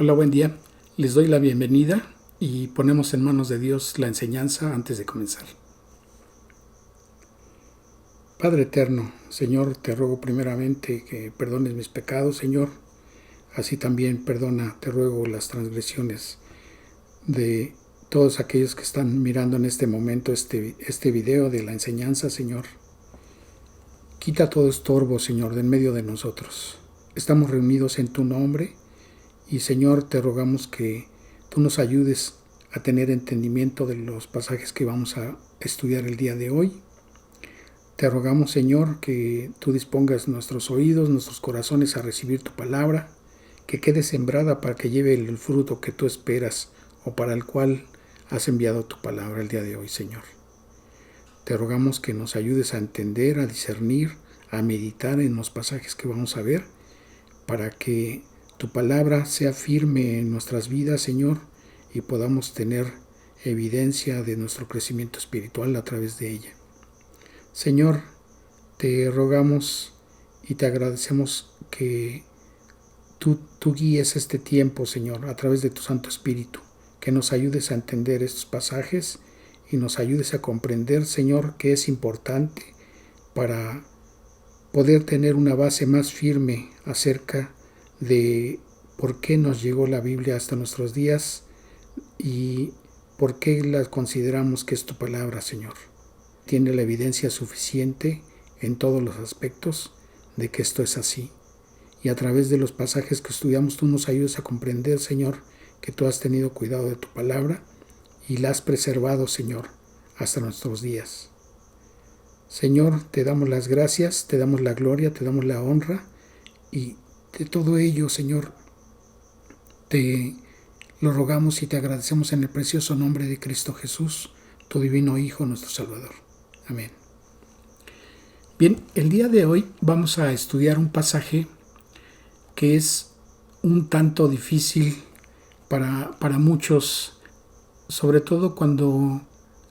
Hola, buen día. Les doy la bienvenida y ponemos en manos de Dios la enseñanza antes de comenzar. Padre eterno, Señor, te ruego primeramente que perdones mis pecados, Señor. Así también te ruego las transgresiones de todos aquellos que están mirando en este momento este video de la enseñanza, Señor. Quita todo estorbo, Señor, de en medio de nosotros. Estamos reunidos en tu nombre y, Señor, te rogamos que tú nos ayudes a tener entendimiento de los pasajes que vamos a estudiar el día de hoy. Te rogamos, Señor, que tú dispongas nuestros oídos, nuestros corazones a recibir tu palabra, que quede sembrada para que lleve el fruto que tú esperas o para el cual has enviado tu palabra el día de hoy, Señor. Te rogamos que nos ayudes a entender, a discernir, a meditar en los pasajes que vamos a ver, para que tu palabra sea firme en nuestras vidas, Señor, y podamos tener evidencia de nuestro crecimiento espiritual a través de ella. Señor, te rogamos y te agradecemos que tú guíes este tiempo, Señor, a través de tu Santo Espíritu, que nos ayudes a entender estos pasajes y nos ayudes a comprender, Señor, que es importante para poder tener una base más firme acerca de por qué nos llegó la Biblia hasta nuestros días y por qué la consideramos que es tu palabra, Señor. Tiene la evidencia suficiente en todos los aspectos de que esto es así. Y a través de los pasajes que estudiamos, tú nos ayudas a comprender, Señor, que tú has tenido cuidado de tu palabra y la has preservado, Señor, hasta nuestros días. Señor, te damos las gracias, te damos la gloria, te damos la honra y de todo ello, Señor, te lo rogamos y te agradecemos en el precioso nombre de Cristo Jesús, tu divino Hijo, nuestro Salvador. Amén. Bien, el día de hoy vamos a estudiar un pasaje que es un tanto difícil para muchos, sobre todo cuando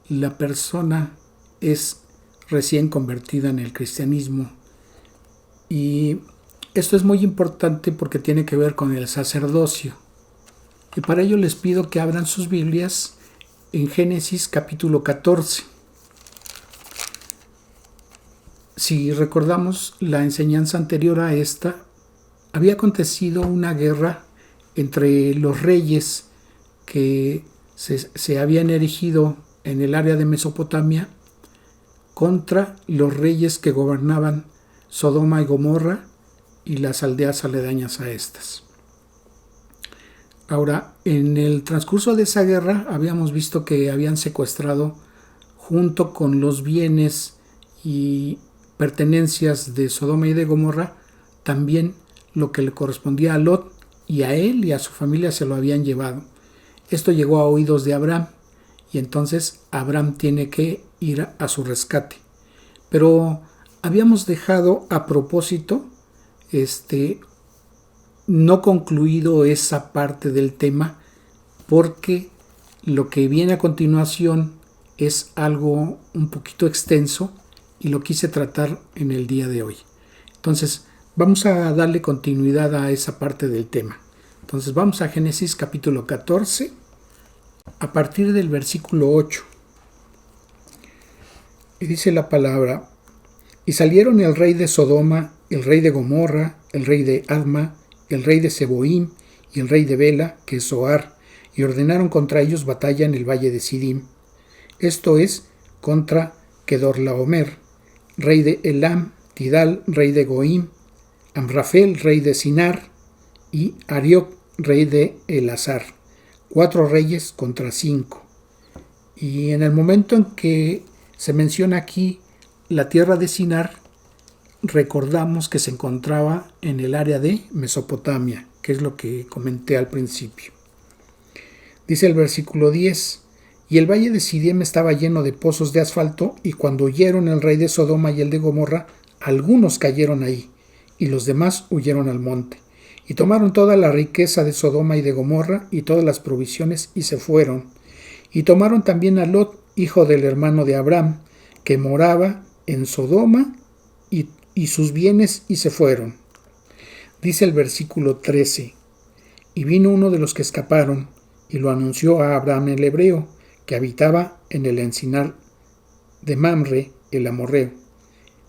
la persona es recién convertida en el cristianismo. Y esto es muy importante porque tiene que ver con el sacerdocio. Y para ello les pido que abran sus Biblias en Génesis capítulo 14. Si recordamos la enseñanza anterior a esta, había acontecido una guerra entre los reyes que se habían erigido en el área de Mesopotamia contra los reyes que gobernaban Sodoma y Gomorra y las aldeas aledañas a estas. Ahora, en el transcurso de esa guerra habíamos visto que habían secuestrado, junto con los bienes y pertenencias de Sodoma y de Gomorra, también lo que le correspondía a Lot, y a él y a su familia se lo habían llevado. Esto llegó a oídos de Abraham y entonces Abraham tiene que ir a su rescate. Pero habíamos dejado a propósito no concluido esa parte del tema, porque lo que viene a continuación es algo un poquito extenso y lo quise tratar en el día de hoy. Entonces vamos a darle continuidad a esa parte del tema. Entonces vamos a Génesis capítulo 14 a partir del versículo 8. Y dice la palabra: y salieron el rey de Sodoma, el rey de Gomorra, el rey de Adma, el rey de Seboim y el rey de Bela, que es Zoar, y ordenaron contra ellos batalla en el valle de Sidim. Esto es, contra Kedorlaomer, rey de Elam, Tidal, rey de Goim, Amrafel, rey de Sinar, y Arioc, rey de Elazar. 4 reyes contra 5. Y en el momento en que se menciona aquí la tierra de Sinar, recordamos que se encontraba en el área de Mesopotamia, que es lo que comenté al principio. Dice el versículo 10: y el valle de Sidim estaba lleno de pozos de asfalto, y cuando huyeron el rey de Sodoma y el de Gomorra, algunos cayeron ahí, y los demás huyeron al monte. Y tomaron toda la riqueza de Sodoma y de Gomorra, y todas las provisiones, y se fueron. Y tomaron también a Lot, hijo del hermano de Abraham, que moraba en Sodoma, y sus bienes, y se fueron. Dice el versículo 13: Y vino uno de los que escaparon y lo anunció a Abraham el hebreo, que habitaba en el encinar de Mamre el amorreo,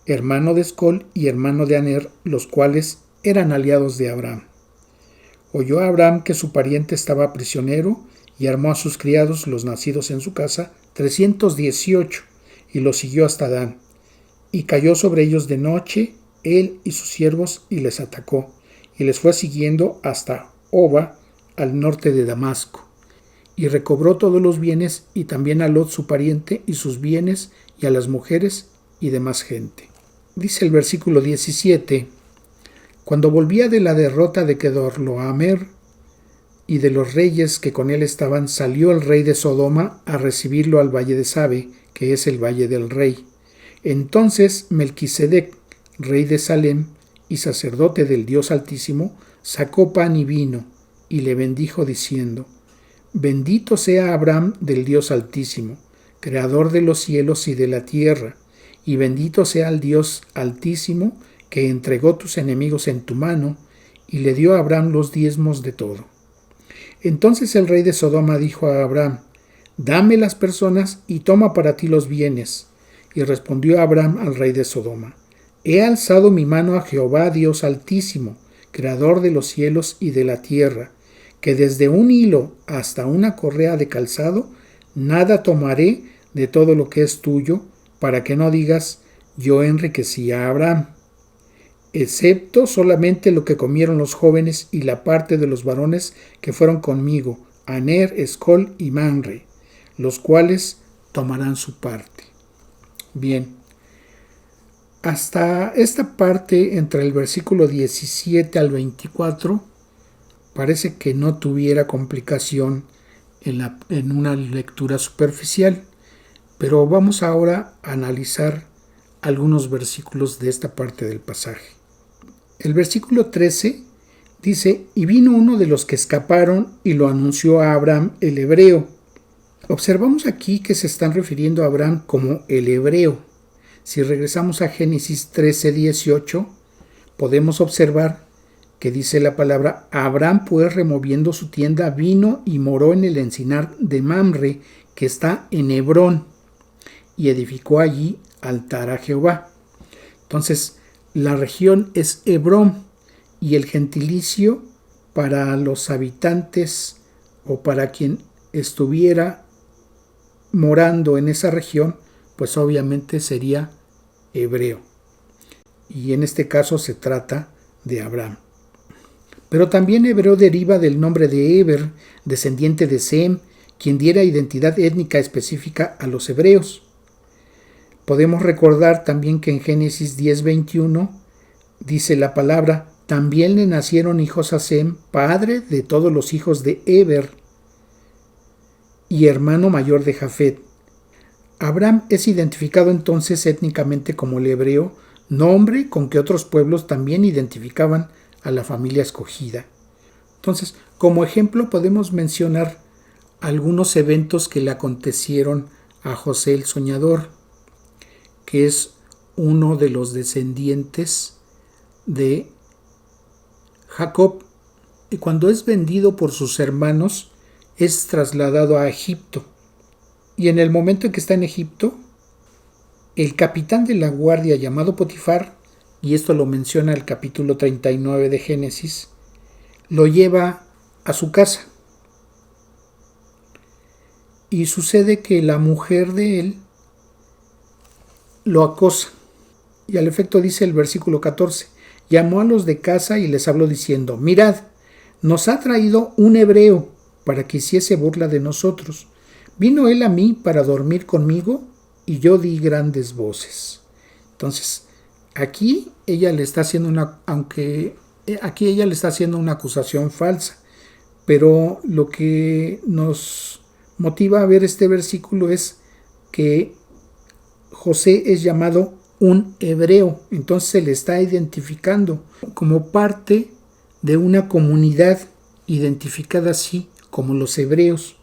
hermano de Escol y hermano de Aner, los cuales eran aliados de Abraham. Oyó a Abraham que su pariente estaba prisionero y armó a sus criados, los nacidos en su casa, 318, y los siguió hasta Dan. Y cayó sobre ellos de noche, él y sus siervos, y les atacó, y les fue siguiendo hasta Oba, al norte de Damasco. Y recobró todos los bienes, y también a Lot su pariente, y sus bienes, y a las mujeres, y demás gente. Dice el versículo 17, cuando volvía de la derrota de Kedorlaomer y de los reyes que con él estaban, salió el rey de Sodoma a recibirlo al valle de Sabe, que es el valle del rey. Entonces Melquisedec, rey de Salem y sacerdote del Dios Altísimo, sacó pan y vino, y le bendijo diciendo, bendito sea Abraham del Dios Altísimo, creador de los cielos y de la tierra, y bendito sea el Dios Altísimo, que entregó tus enemigos en tu mano, y le dio a Abraham los diezmos de todo. Entonces el rey de Sodoma dijo a Abraham, dame las personas y toma para ti los bienes. Y respondió Abraham al rey de Sodoma, he alzado mi mano a Jehová Dios Altísimo, creador de los cielos y de la tierra, que desde un hilo hasta una correa de calzado, nada tomaré de todo lo que es tuyo, para que no digas, yo enriquecí a Abraham, excepto solamente lo que comieron los jóvenes y la parte de los varones que fueron conmigo, Aner, Escol y Mamre, los cuales tomarán su parte. Bien, hasta esta parte, entre el versículo 17 al 24, parece que no tuviera complicación en una lectura superficial, pero vamos ahora a analizar algunos versículos de esta parte del pasaje. El versículo 13 dice, y vino uno de los que escaparon y lo anunció a Abraham el hebreo. Observamos aquí que se están refiriendo a Abraham como el hebreo. Si regresamos a Génesis 13:18, podemos observar que dice la palabra, Abraham pues removiendo su tienda vino y moró en el encinar de Mamre, que está en Hebrón, y edificó allí altar a Jehová. Entonces, la región es Hebrón, y el gentilicio para los habitantes o para quien estuviera morando en esa región, pues obviamente sería hebreo. Y en este caso se trata de Abraham. Pero también hebreo deriva del nombre de Eber, descendiente de Sem, quien diera identidad étnica específica a los hebreos. Podemos recordar también que en Génesis 10:21 dice la palabra, también le nacieron hijos a Sem, padre de todos los hijos de Eber y hermano mayor de Jafet. Abraham es identificado entonces étnicamente como el hebreo, nombre con que otros pueblos también identificaban a la familia escogida. Entonces, como ejemplo podemos mencionar algunos eventos que le acontecieron a José el Soñador, que es uno de los descendientes de Jacob, y cuando es vendido por sus hermanos es trasladado a Egipto. Y en el momento en que está en Egipto, el capitán de la guardia llamado Potifar, y esto lo menciona el capítulo 39 de Génesis, lo lleva a su casa. Y sucede que la mujer de él lo acosa. Y al efecto dice el versículo 14, llamó a los de casa y les habló diciendo, mirad, nos ha traído un hebreo para que hiciese burla de nosotros. Vino él a mí para dormir conmigo y yo di grandes voces. Entonces, aquí ella le está haciendo una acusación falsa, pero lo que nos motiva a ver este versículo es que José es llamado un hebreo, entonces se le está identificando como parte de una comunidad identificada así como los hebreos.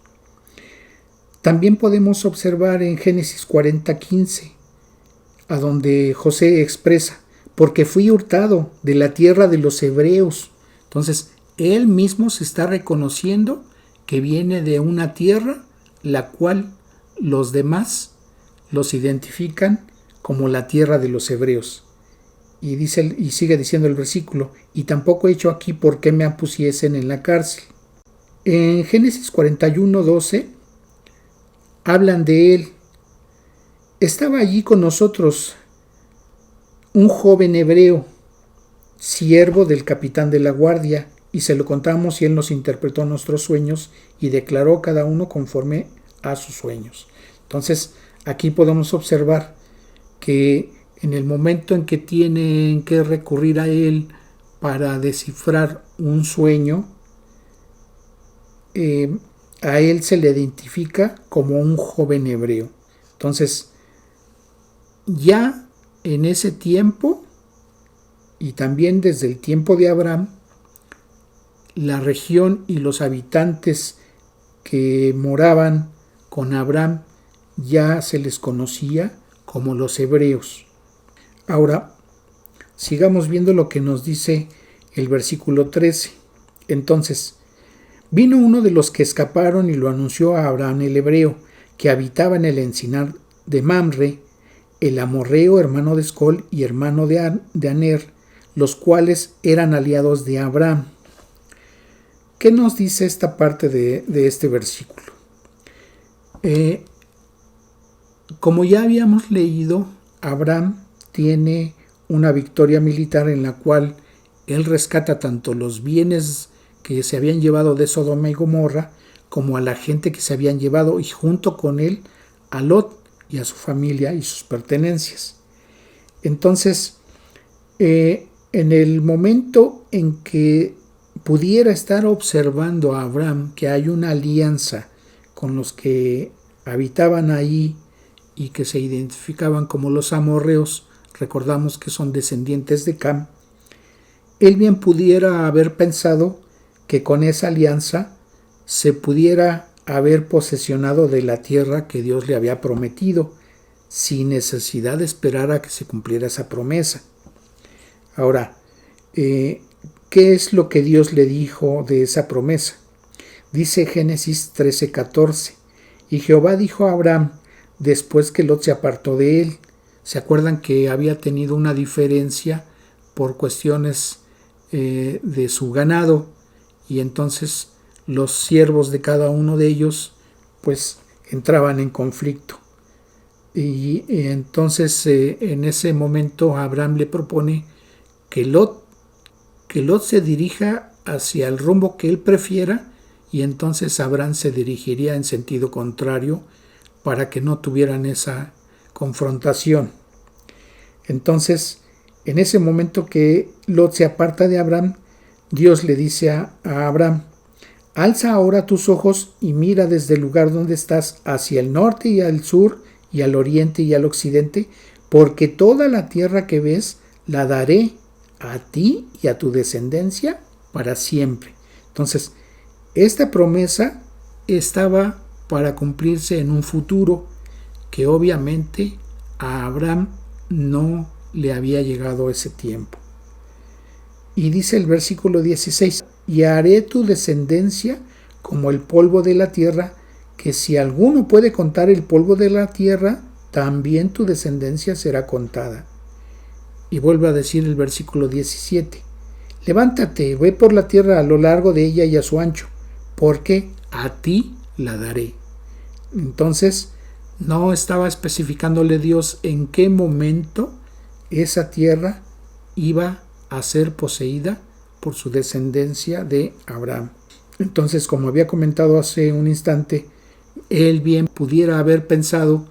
También podemos observar en Génesis 40:15, a donde José expresa, porque fui hurtado de la tierra de los hebreos. Entonces, él mismo se está reconociendo que viene de una tierra la cual los demás los identifican como la tierra de los hebreos. Y sigue diciendo el versículo, y tampoco he hecho aquí por qué me pusiesen en la cárcel. En Génesis 41:12 hablan de él. Estaba allí con nosotros un joven hebreo, siervo del capitán de la guardia, y se lo contamos y él nos interpretó nuestros sueños y declaró cada uno conforme a sus sueños. Entonces, aquí podemos observar que en el momento en que tienen que recurrir a él para descifrar un sueño, a él se le identifica como un joven hebreo. Entonces, ya en ese tiempo, y también desde el tiempo de Abraham, la región y los habitantes que moraban con Abraham ya se les conocía como los hebreos. Ahora, sigamos viendo lo que nos dice el versículo 13. Entonces, vino uno de los que escaparon y lo anunció a Abraham el hebreo, que habitaba en el encinar de Mamre, el amorreo, hermano de Escol y hermano de Aner, los cuales eran aliados de Abraham. ¿Qué nos dice esta parte de este versículo? Como ya habíamos leído, Abraham tiene una victoria militar en la cual él rescata tanto los bienes que se habían llevado de Sodoma y Gomorra como a la gente que se habían llevado, y junto con él a Lot y a su familia y sus pertenencias. Entonces, en el momento en que pudiera estar observando a Abraham que hay una alianza con los que habitaban ahí y que se identificaban como los amorreos, recordamos que son descendientes de Cam, él bien pudiera haber pensado que con esa alianza se pudiera haber posesionado de la tierra que Dios le había prometido, sin necesidad de esperar a que se cumpliera esa promesa. Ahora, ¿qué es lo que Dios le dijo de esa promesa? Dice Génesis 13:14, y Jehová dijo a Abraham, después que Lot se apartó de él. ¿Se acuerdan que había tenido una diferencia por cuestiones de su ganado? Y entonces los siervos de cada uno de ellos pues entraban en conflicto. Y entonces en ese momento Abraham le propone que Lot se dirija hacia el rumbo que él prefiera, y entonces Abraham se dirigiría en sentido contrario para que no tuvieran esa confrontación. Entonces, en ese momento que Lot se aparta de Abraham, Dios le dice a Abraham, alza ahora tus ojos y mira desde el lugar donde estás hacia el norte y al sur y al oriente y al occidente, porque toda la tierra que ves la daré a ti y a tu descendencia para siempre. Entonces, esta promesa estaba para cumplirse en un futuro que obviamente a Abraham no le había llegado ese tiempo. Y dice el versículo 16, y haré tu descendencia como el polvo de la tierra, que si alguno puede contar el polvo de la tierra, también tu descendencia será contada. Y vuelve a decir el versículo 17, levántate, ve por la tierra a lo largo de ella y a su ancho, porque a ti la daré. Entonces, no estaba especificándole Dios en qué momento esa tierra iba a ser poseída por su descendencia de Abraham. Entonces, como había comentado hace un instante, él bien pudiera haber pensado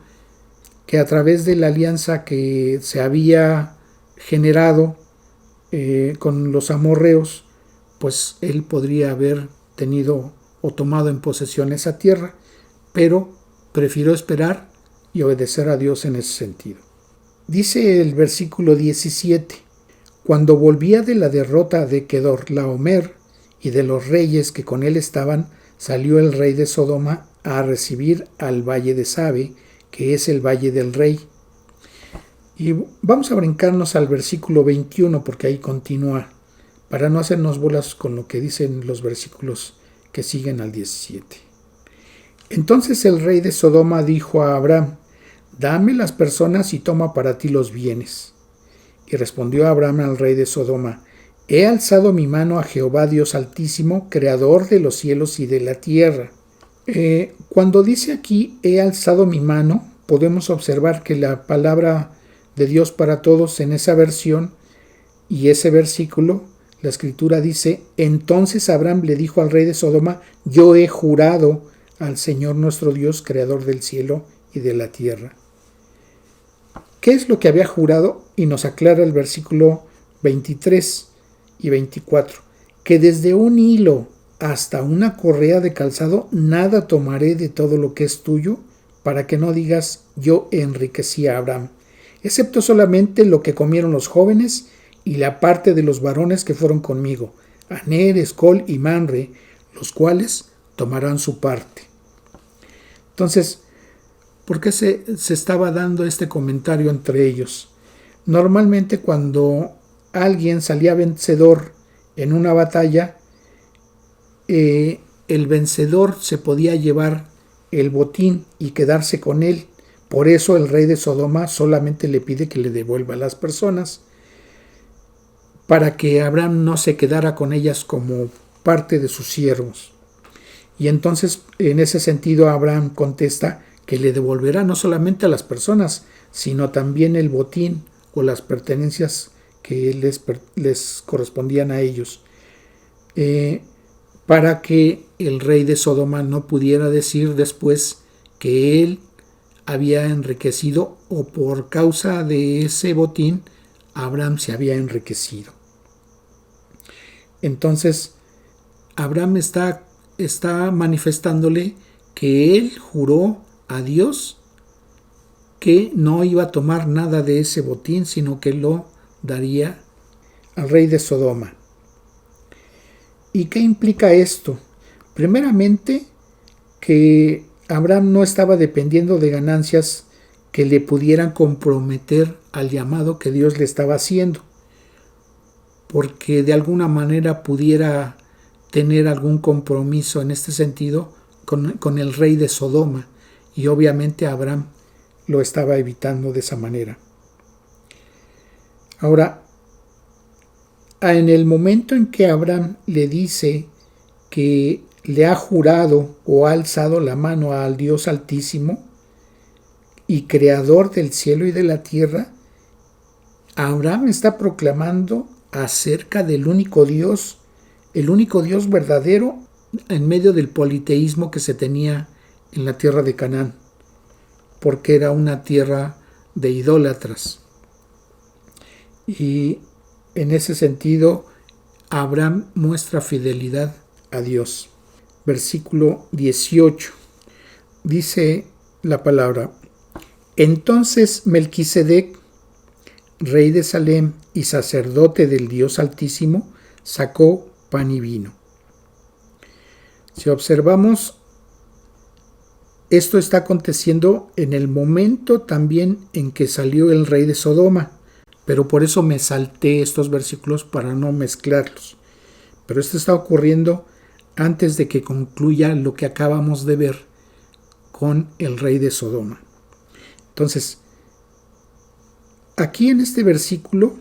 que a través de la alianza que se había generado con los amorreos, pues él podría haber tenido o tomado en posesión esa tierra, pero prefirió esperar y obedecer a Dios en ese sentido. Dice el versículo 17, cuando volvía de la derrota de Kedorlaomer y de los reyes que con él estaban, salió el rey de Sodoma a recibir al valle de Sabe, que es el valle del rey. Y vamos a brincarnos al versículo 21 porque ahí continúa para no hacernos bolas con lo que dicen los versículos que siguen al 17. Entonces el rey de Sodoma dijo a Abraham: dame las personas y toma para ti los bienes. Y respondió Abraham al rey de Sodoma: he alzado mi mano a Jehová Dios Altísimo, creador de los cielos y de la tierra. Cuando dice aquí he alzado mi mano, podemos observar que la palabra de Dios para todos en esa versión y ese versículo, la escritura dice: entonces Abraham le dijo al rey de Sodoma: yo he jurado al Señor nuestro Dios, creador del cielo y de la tierra. ¿Qué es lo que había jurado? Y nos aclara el versículo 23 y 24, que desde un hilo hasta una correa de calzado nada tomaré de todo lo que es tuyo, para que no digas: yo enriquecí a Abraham, excepto solamente lo que comieron los jóvenes y la parte de los varones que fueron conmigo, Aner, Escol y Manre, los cuales tomarán su parte. Entonces, ¿por qué se estaba dando este comentario entre ellos? Normalmente cuando alguien salía vencedor en una batalla, el vencedor se podía llevar el botín y quedarse con él. Por eso el rey de Sodoma solamente le pide que le devuelva a las personas, para que Abraham no se quedara con ellas como parte de sus siervos. Y entonces, en ese sentido, Abraham contesta que le devolverá no solamente a las personas, sino también el botín o las pertenencias que les correspondían a ellos, para que el rey de Sodoma no pudiera decir después que él había enriquecido, o por causa de ese botín Abraham se había enriquecido. Entonces Abraham está manifestándole que él juró a Dios que no iba a tomar nada de ese botín, sino que lo daría al rey de Sodoma. ¿Y qué implica esto? Primeramente, que Abraham no estaba dependiendo de ganancias que le pudieran comprometer al llamado que Dios le estaba haciendo, porque de alguna manera pudiera tener algún compromiso en este sentido con el rey de Sodoma, y obviamente Abraham lo estaba evitando de esa manera. Ahora, en el momento en que Abraham le dice que le ha jurado o ha alzado la mano al Dios Altísimo y creador del cielo y de la tierra, Abraham está proclamando acerca del único Dios, el único Dios verdadero, en medio del politeísmo que se tenía en la tierra de Canaán, porque era una tierra de idólatras. Y en ese sentido, Abraham muestra fidelidad a Dios. Versículo 18. Dice la palabra: entonces Melquisedec, rey de Salem y sacerdote del Dios Altísimo, sacó pan y vino. Si observamos, esto está aconteciendo en el momento también en que salió el rey de Sodoma, pero por eso me salté estos versículos para no mezclarlos. Pero esto está ocurriendo antes de que concluya lo que acabamos de ver con el rey de Sodoma. Entonces, aquí en este versículo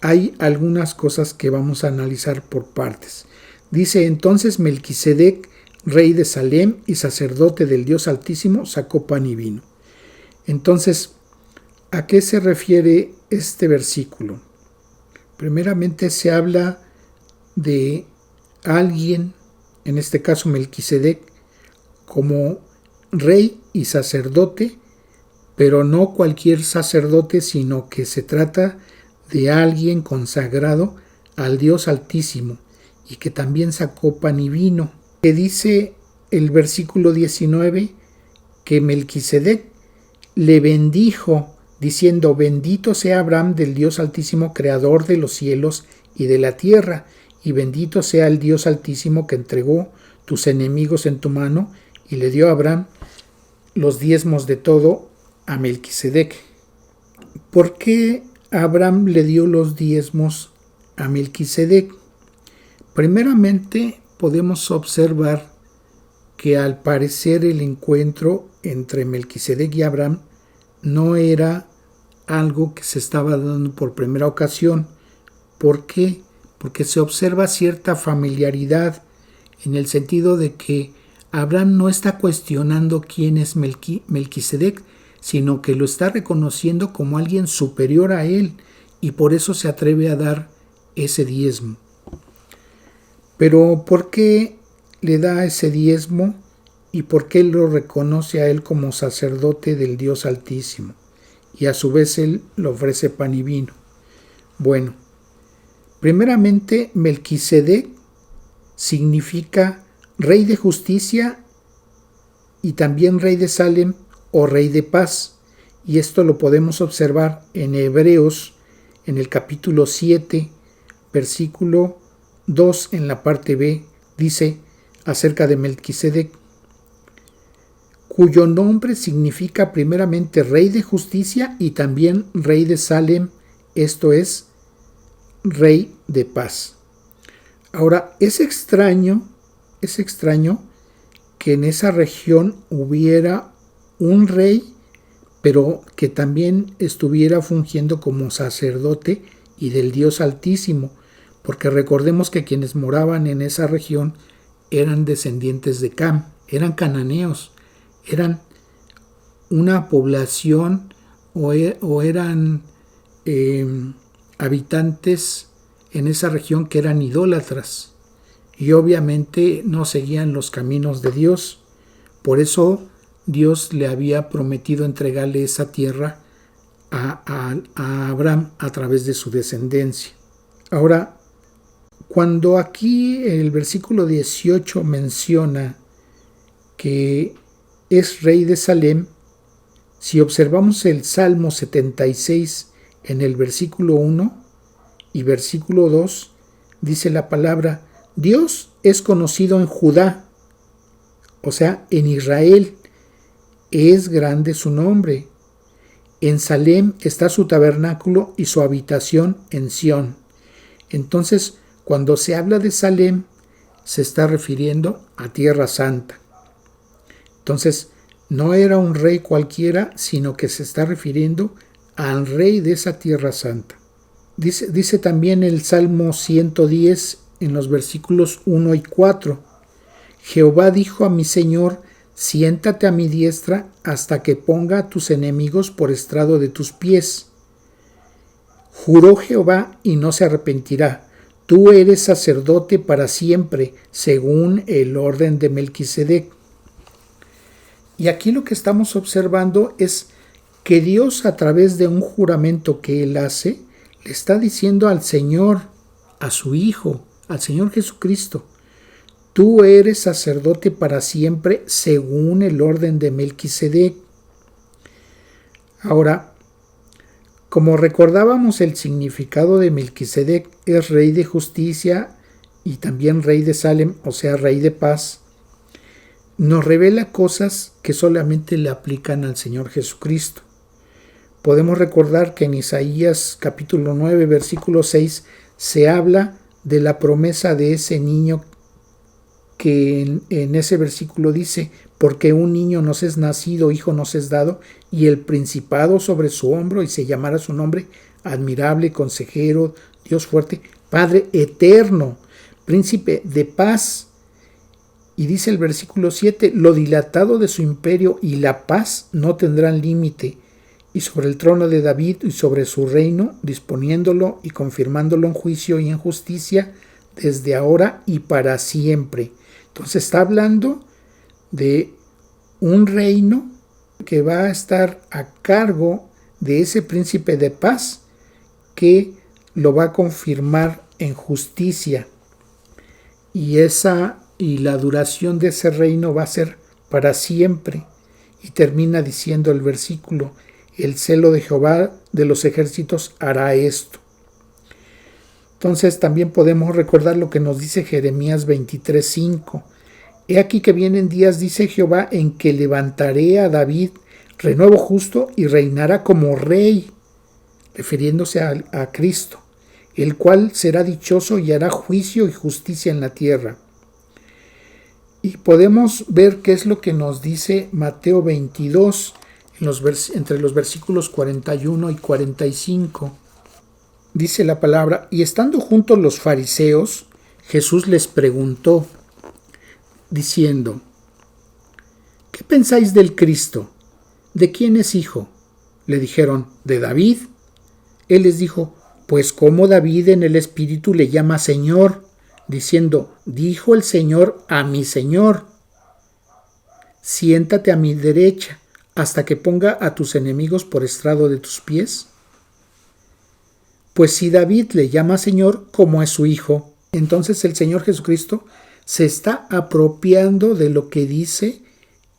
hay algunas cosas que vamos a analizar por partes. Dice: entonces Melquisedec, rey de Salem y sacerdote del Dios Altísimo, sacó pan y vino. Entonces, ¿a qué se refiere este versículo? Primeramente se habla de alguien, en este caso Melquisedec, como rey y sacerdote, pero no cualquier sacerdote, sino que se trata de alguien consagrado al Dios Altísimo y que también sacó pan y vino. Que dice el versículo 19 que Melquisedec le bendijo diciendo: bendito sea Abraham del Dios Altísimo, creador de los cielos y de la tierra, y bendito sea el Dios Altísimo que entregó tus enemigos en tu mano, y le dio a Abraham los diezmos de todo a Melquisedec. ¿Por qué Abraham le dio los diezmos a Melquisedec. Primeramente podemos observar que al parecer el encuentro entre Melquisedec y Abraham no era algo que se estaba dando por primera ocasión. ¿Por qué? Porque se observa cierta familiaridad en el sentido de que Abraham no está cuestionando quién es Melquisedec, sino que lo está reconociendo como alguien superior a él y por eso se atreve a dar ese diezmo. Pero ¿por qué le da ese diezmo y por qué lo reconoce a él como sacerdote del Dios Altísimo? Y a su vez él le ofrece pan y vino. Bueno, primeramente Melquisedec significa rey de justicia y también rey de Salem o rey de paz. Y esto lo podemos observar en Hebreos, en el capítulo 7, versículo 2, en la parte B, dice acerca de Melquisedec, cuyo nombre significa primeramente rey de justicia y también rey de Salem, esto es, rey de paz. Ahora, es extraño que en esa región hubiera un rey, pero que también estuviera fungiendo como sacerdote y del Dios Altísimo, porque recordemos que quienes moraban en esa región eran descendientes de Cam, eran cananeos, eran una población o eran habitantes en esa región que eran idólatras y obviamente no seguían los caminos de Dios. Por eso Dios le había prometido entregarle esa tierra a Abraham a través de su descendencia. Ahora, cuando aquí el versículo 18 menciona que es rey de Salem, si observamos el Salmo 76 en el versículo 1 y versículo 2, dice la palabra, Dios es conocido en Judá, o sea, en Israel, es grande su nombre. En Salem está su tabernáculo y su habitación en Sión. Entonces, cuando se habla de Salem, se está refiriendo a Tierra Santa. Entonces, no era un rey cualquiera, sino que se está refiriendo al rey de esa Tierra Santa. Dice también el Salmo 110 en los versículos 1 y 4, Jehová dijo a mi Señor, siéntate a mi diestra hasta que ponga a tus enemigos por estrado de tus pies. Juró Jehová y no se arrepentirá. Tú eres sacerdote para siempre, según el orden de Melquisedec. Y aquí lo que estamos observando es que Dios, a través de un juramento que Él hace, le está diciendo al Señor, a su Hijo, al Señor Jesucristo, tú eres sacerdote para siempre según el orden de Melquisedec. Ahora, como recordábamos, el significado de Melquisedec es rey de justicia y también rey de Salem, o sea, rey de paz, nos revela cosas que solamente le aplican al Señor Jesucristo. Podemos recordar que en Isaías capítulo 9, versículo 6, se habla de la promesa de ese niño que en ese versículo dice, porque un niño nos es nacido, hijo nos es dado, y el principado sobre su hombro, y se llamará su nombre admirable, consejero, Dios fuerte, Padre eterno, príncipe de paz. Y dice el versículo 7, lo dilatado de su imperio y la paz no tendrán límite, y sobre el trono de David y sobre su reino, disponiéndolo y confirmándolo en juicio y en justicia, desde ahora y para siempre. Entonces está hablando de un reino que va a estar a cargo de ese príncipe de paz que lo va a confirmar en justicia. Y la duración de ese reino va a ser para siempre. Y termina diciendo el versículo, el celo de Jehová de los ejércitos hará esto. Entonces también podemos recordar lo que nos dice Jeremías 23:5. He aquí que vienen días, dice Jehová, en que levantaré a David renuevo justo y reinará como rey, refiriéndose a Cristo. el cual será dichoso y hará juicio y justicia en la tierra. Y podemos ver qué es lo que nos dice Mateo 22, entre los versículos 41 y 45. Dice la palabra: y estando juntos los fariseos, Jesús les preguntó, diciendo: ¿qué pensáis del Cristo? ¿De quién es hijo? Le dijeron: de David. Él les dijo: pues cómo David en el Espíritu le llama Señor, diciendo: dijo el Señor a mi Señor: siéntate a mi derecha, hasta que ponga a tus enemigos por estrado de tus pies. Pues si David le llama Señor, ¿cómo es su hijo? Entonces el Señor Jesucristo se está apropiando de lo que dice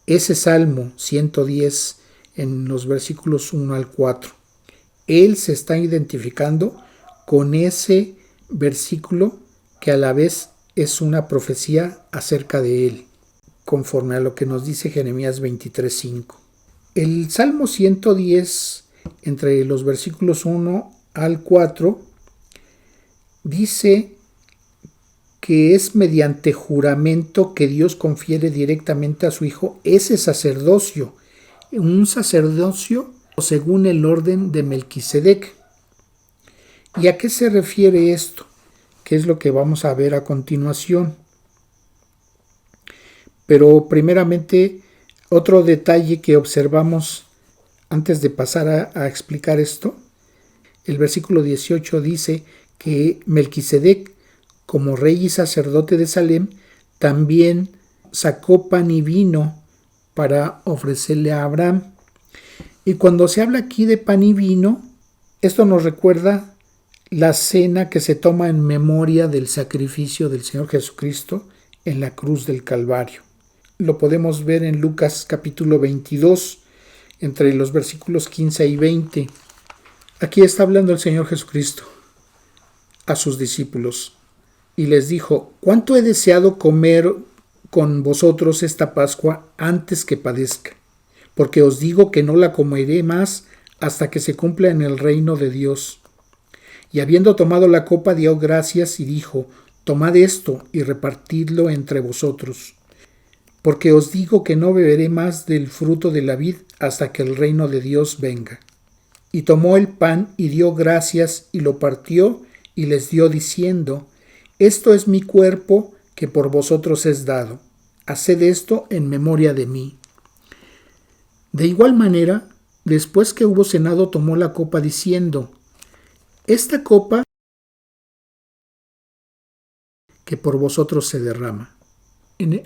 ese Salmo 110 en los versículos 1 al 4. Él se está identificando con ese versículo que a la vez es una profecía acerca de él, conforme a lo que nos dice Jeremías 23:5. El Salmo 110, entre los versículos 1 al 4, dice que es mediante juramento que Dios confiere directamente a su Hijo ese sacerdocio, un sacerdocio según el orden de Melquisedec. ¿Y a qué se refiere esto? ¿Qué es lo que vamos a ver a continuación? Pero primeramente, otro detalle que observamos antes de pasar a explicar esto, el versículo 18 dice que Melquisedec, como rey y sacerdote de Salem, también sacó pan y vino para ofrecerle a Abraham. Y cuando se habla aquí de pan y vino, esto nos recuerda la cena que se toma en memoria del sacrificio del Señor Jesucristo en la cruz del Calvario. Lo podemos ver en Lucas capítulo 22, entre los versículos 15 y 20. Aquí está hablando el Señor Jesucristo a sus discípulos y les dijo: ¿cuánto he deseado comer con vosotros esta Pascua antes que padezca? Porque os digo que no la comeré más hasta que se cumpla en el reino de Dios. Y habiendo tomado la copa, dio gracias y dijo: tomad esto y repartidlo entre vosotros. Porque os digo que no beberé más del fruto de la vid hasta que el reino de Dios venga. Y tomó el pan y dio gracias y lo partió y les dio diciendo: esto es mi cuerpo que por vosotros es dado. Haced esto en memoria de mí. De igual manera, después que hubo cenado, tomó la copa diciendo: esta copa que por vosotros se derrama.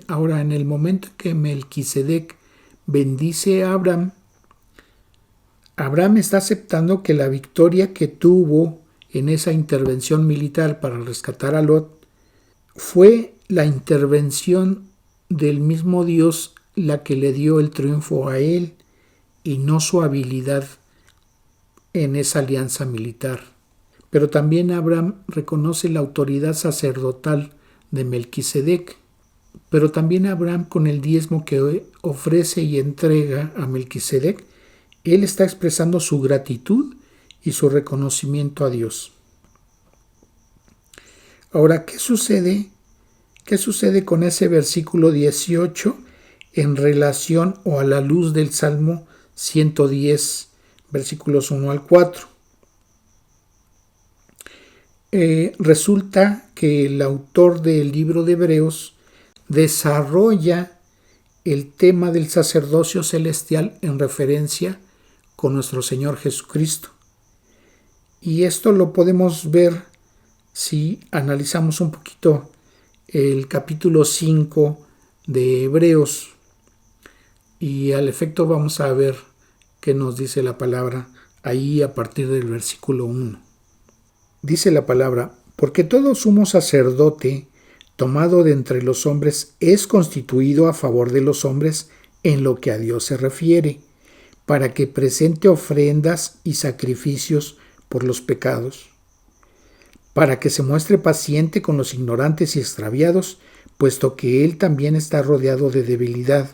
Ahora, en el momento que Melquisedec bendice a Abraham, Abraham está aceptando que la victoria que tuvo en esa intervención militar para rescatar a Lot fue la intervención del mismo Dios la que le dio el triunfo a él y no su habilidad en esa alianza militar. Pero también Abraham reconoce la autoridad sacerdotal de Melquisedec. Pero también Abraham, con el diezmo que ofrece y entrega a Melquisedec, él está expresando su gratitud y su reconocimiento a Dios. Ahora, ¿qué sucede? ¿Qué sucede con ese versículo 18 en relación o a la luz del Salmo 110, versículos 1 al 4? Resulta que el autor del libro de Hebreos desarrolla el tema del sacerdocio celestial en referencia con nuestro Señor Jesucristo. Y esto lo podemos ver si analizamos un poquito el capítulo 5 de Hebreos. Y al efecto vamos a ver qué nos dice la palabra ahí a partir del versículo 1. Dice la palabra: porque todo sumo sacerdote tomado de entre los hombres es constituido a favor de los hombres en lo que a Dios se refiere, para que presente ofrendas y sacrificios por los pecados, para que se muestre paciente con los ignorantes y extraviados, puesto que él también está rodeado de debilidad.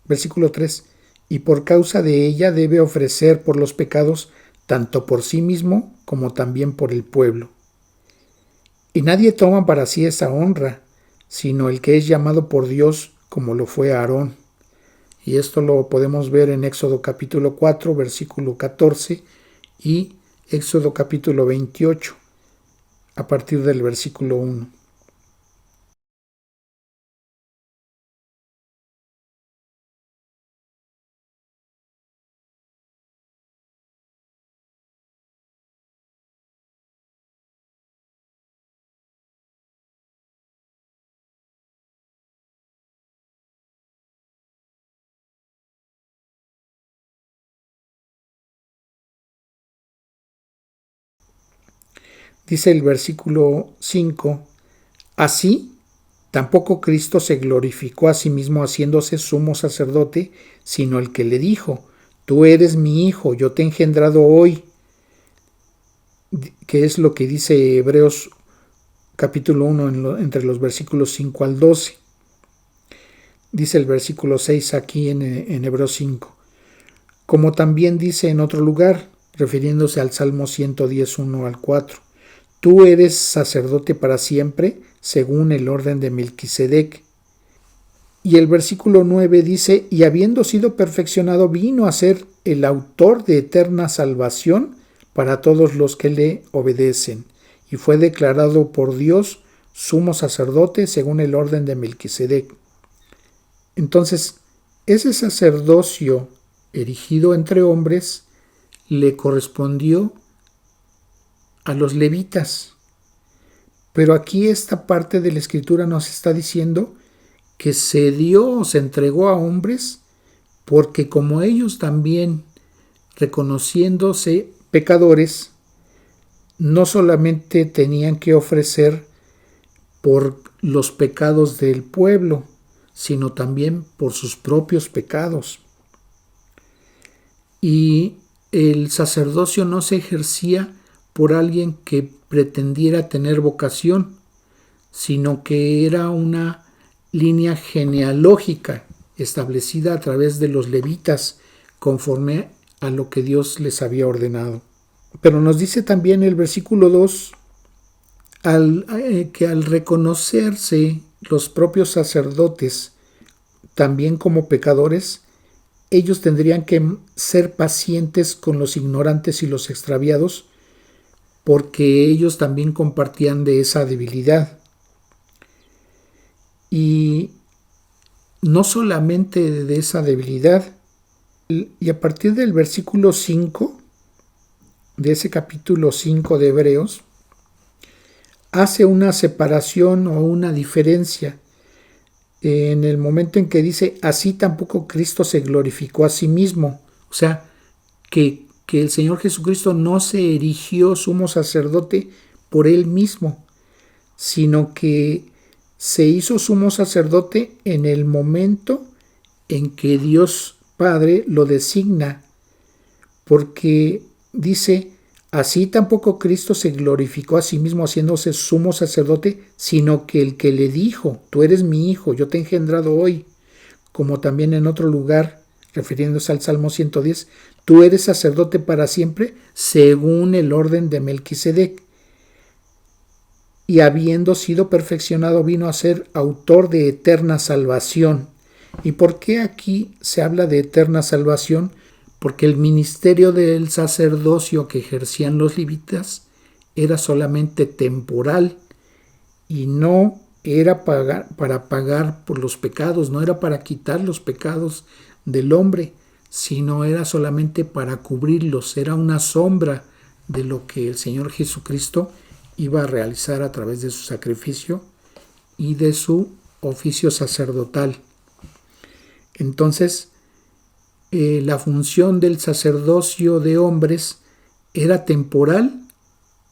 Versículo 3. Y por causa de ella debe ofrecer por los pecados tanto por sí mismo como también por el pueblo. Y nadie toma para sí esa honra, sino el que es llamado por Dios, como lo fue Aarón. Y esto lo podemos ver en Éxodo capítulo 4, versículo 14 y Éxodo capítulo 28, a partir del versículo 1. Dice el versículo 5, así tampoco Cristo se glorificó a sí mismo haciéndose sumo sacerdote, sino el que le dijo, tú eres mi hijo, yo te he engendrado hoy, que es lo que dice Hebreos capítulo 1 entre los versículos 5 al 12. Dice el versículo 6 aquí en Hebreos 5. Como también dice en otro lugar, refiriéndose al Salmo 110, 1 al 4. Tú eres sacerdote para siempre, según el orden de Melquisedec. Y el versículo 9 dice, y habiendo sido perfeccionado, vino a ser el autor de eterna salvación para todos los que le obedecen. Y fue declarado por Dios sumo sacerdote según el orden de Melquisedec. Entonces, ese sacerdocio erigido entre hombres le correspondió a los levitas. Pero aquí esta parte de la escritura nos está diciendo que se dio, se entregó a hombres, porque como ellos también, reconociéndose pecadores, no solamente tenían que ofrecer por los pecados del pueblo, sino también por sus propios pecados. Y el sacerdocio no se ejercía por alguien que pretendiera tener vocación, sino que era una línea genealógica establecida a través de los levitas conforme a lo que Dios les había ordenado. Pero nos dice también el versículo 2 que al reconocerse los propios sacerdotes también como pecadores, ellos tendrían que ser pacientes con los ignorantes y los extraviados, porque ellos también compartían de esa debilidad. Y no solamente de esa debilidad, y a partir del versículo 5, de ese capítulo 5 de Hebreos, hace una separación o una diferencia en el momento en que dice, así tampoco Cristo se glorificó a sí mismo. O sea, que el Señor Jesucristo no se erigió sumo sacerdote por él mismo, sino que se hizo sumo sacerdote en el momento en que Dios Padre lo designa, porque dice, así tampoco Cristo se glorificó a sí mismo haciéndose sumo sacerdote, sino que el que le dijo, tú eres mi hijo, yo te he engendrado hoy, como también en otro lugar, refiriéndose al Salmo 110, tú eres sacerdote para siempre, según el orden de Melquisedec. Y habiendo sido perfeccionado, vino a ser autor de eterna salvación. ¿Y por qué aquí se habla de eterna salvación? Porque el ministerio del sacerdocio que ejercían los levitas era solamente temporal y no era para pagar por los pecados, no era para quitar los pecados del hombre, sino era solamente para cubrirlos, era una sombra de lo que el Señor Jesucristo iba a realizar a través de su sacrificio y de su oficio sacerdotal. Entonces, la función del sacerdocio de hombres era temporal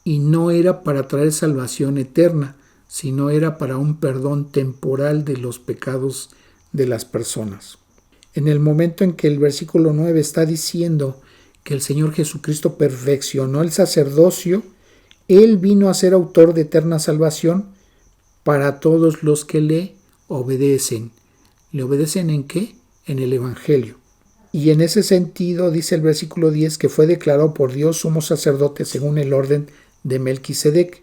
y no era para traer salvación eterna, sino era para un perdón temporal de los pecados de las personas. En el momento en que el versículo 9 está diciendo que el Señor Jesucristo perfeccionó el sacerdocio, Él vino a ser autor de eterna salvación para todos los que le obedecen. ¿Le obedecen en qué? En el Evangelio. Y en ese sentido dice el versículo 10 que fue declarado por Dios sumo sacerdote según el orden de Melquisedec.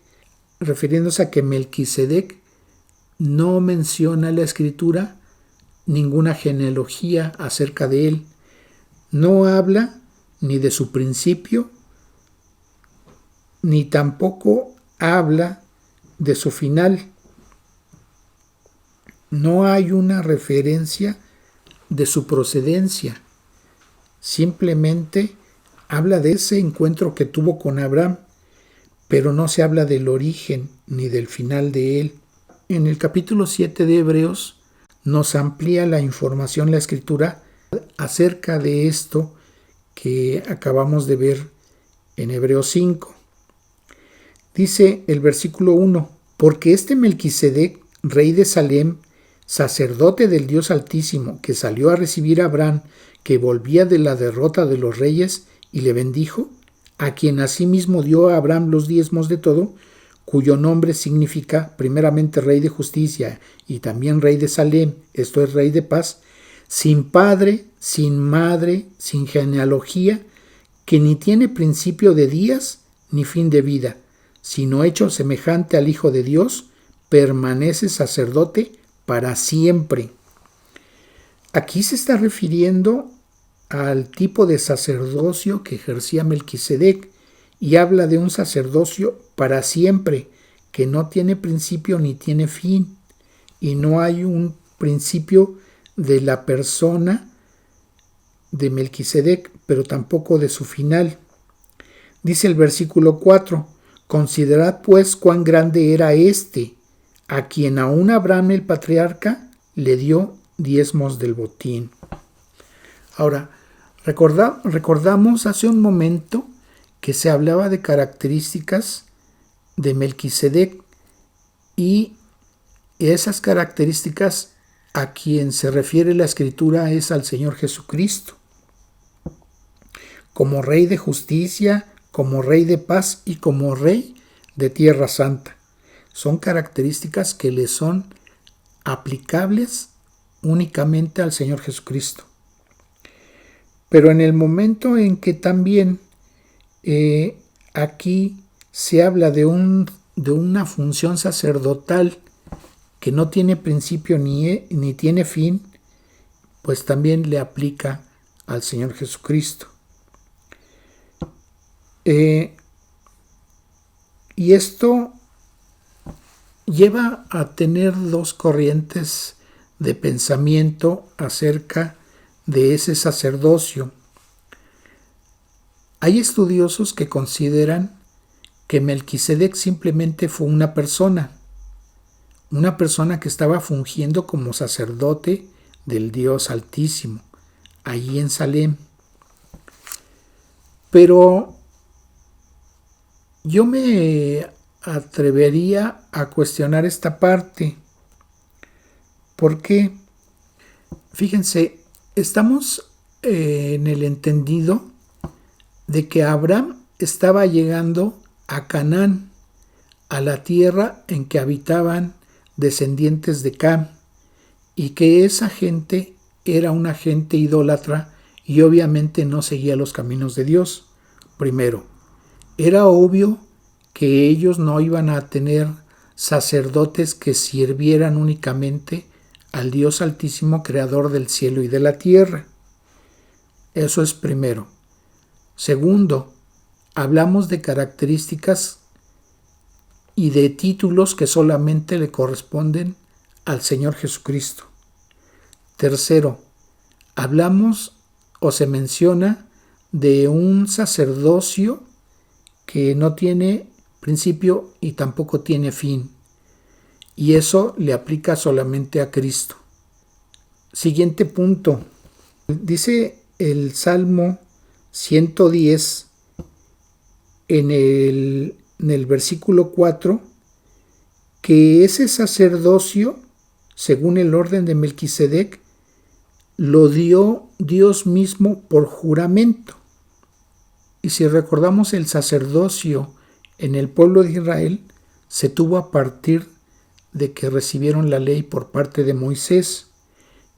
refiriéndose a que Melquisedec no menciona la Escritura ninguna genealogía acerca de él. No habla ni de su principio, ni tampoco habla de su final. No hay una referencia de su procedencia. Simplemente habla de ese encuentro que tuvo con Abraham, pero no se habla del origen ni del final de él. En el capítulo 7 de Hebreos nos amplía la información la Escritura acerca de esto que acabamos de ver en Hebreos 5. Dice el versículo 1: porque este Melquisedec, rey de Salem, sacerdote del Dios Altísimo, que salió a recibir a Abraham, que volvía de la derrota de los reyes, y le bendijo, a quien asimismo dio a Abraham los diezmos de todo, cuyo nombre significa primeramente Rey de Justicia y también Rey de Salem, esto es Rey de Paz, sin padre, sin madre, sin genealogía, que ni tiene principio de días ni fin de vida, sino hecho semejante al Hijo de Dios, permanece sacerdote para siempre. Aquí se está refiriendo al tipo de sacerdocio que ejercía Melquisedec y habla de un sacerdocio para siempre, que no tiene principio ni tiene fin, y no hay un principio de la persona de Melquisedec, pero tampoco de su final. Dice el versículo 4: considerad pues cuán grande era éste, a quien aún Abraham el patriarca le dio diezmos del botín. Ahora, recordamos hace un momento que se hablaba de características de Melquisedec, y esas características a quien se refiere la Escritura es al Señor Jesucristo, como Rey de Justicia, como Rey de Paz y como Rey de Tierra Santa. Son características que le son aplicables únicamente al Señor Jesucristo. Pero en el momento en que también aquí se habla de una función sacerdotal que no tiene principio ni tiene fin, pues también le aplica al Señor Jesucristo. Y esto lleva a tener dos corrientes de pensamiento acerca de ese sacerdocio. Hay estudiosos que consideran que Melquisedec simplemente fue una persona que estaba fungiendo como sacerdote del Dios Altísimo, allí en Salem. Pero yo me atrevería a cuestionar esta parte. ¿Por qué? Fíjense, estamos en el entendido de que Abraham estaba llegando a Canaán, a la tierra en que habitaban descendientes de Cam, y que esa gente era una gente idólatra y obviamente no seguía los caminos de Dios. Primero, era obvio que ellos no iban a tener sacerdotes que sirvieran únicamente al Dios Altísimo, creador del cielo y de la tierra. Eso es primero. Segundo, hablamos de características y de títulos que solamente le corresponden al Señor Jesucristo. Tercero, hablamos o se menciona de un sacerdocio que no tiene principio y tampoco tiene fin, y eso le aplica solamente a Cristo. Siguiente punto. Dice el Salmo 110 en el versículo 4 que ese sacerdocio, según el orden de Melquisedec, lo dio Dios mismo por juramento. Y si recordamos, el sacerdocio en el pueblo de Israel se tuvo a partir de que recibieron la ley por parte de Moisés,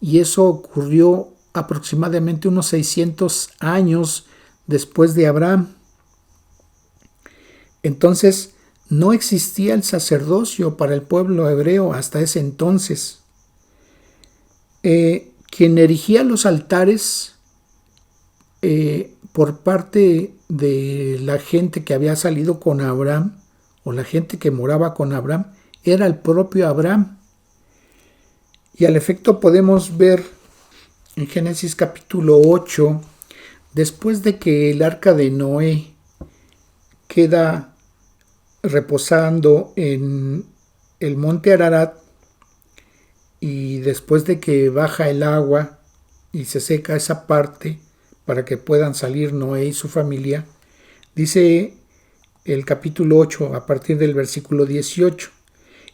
y eso ocurrió aproximadamente unos 600 años después de Abraham. Entonces, No existía el sacerdocio para el pueblo hebreo hasta ese entonces. Quien erigía los altares por parte de la gente que había salido con Abraham, o la gente que moraba con Abraham, era el propio Abraham. Y al efecto podemos ver en Génesis capítulo 8, después de que el arca de Noé queda reposando en el monte Ararat, y después de que baja el agua y se seca esa parte para que puedan salir Noé y su familia, dice el capítulo 8 a partir del versículo 18: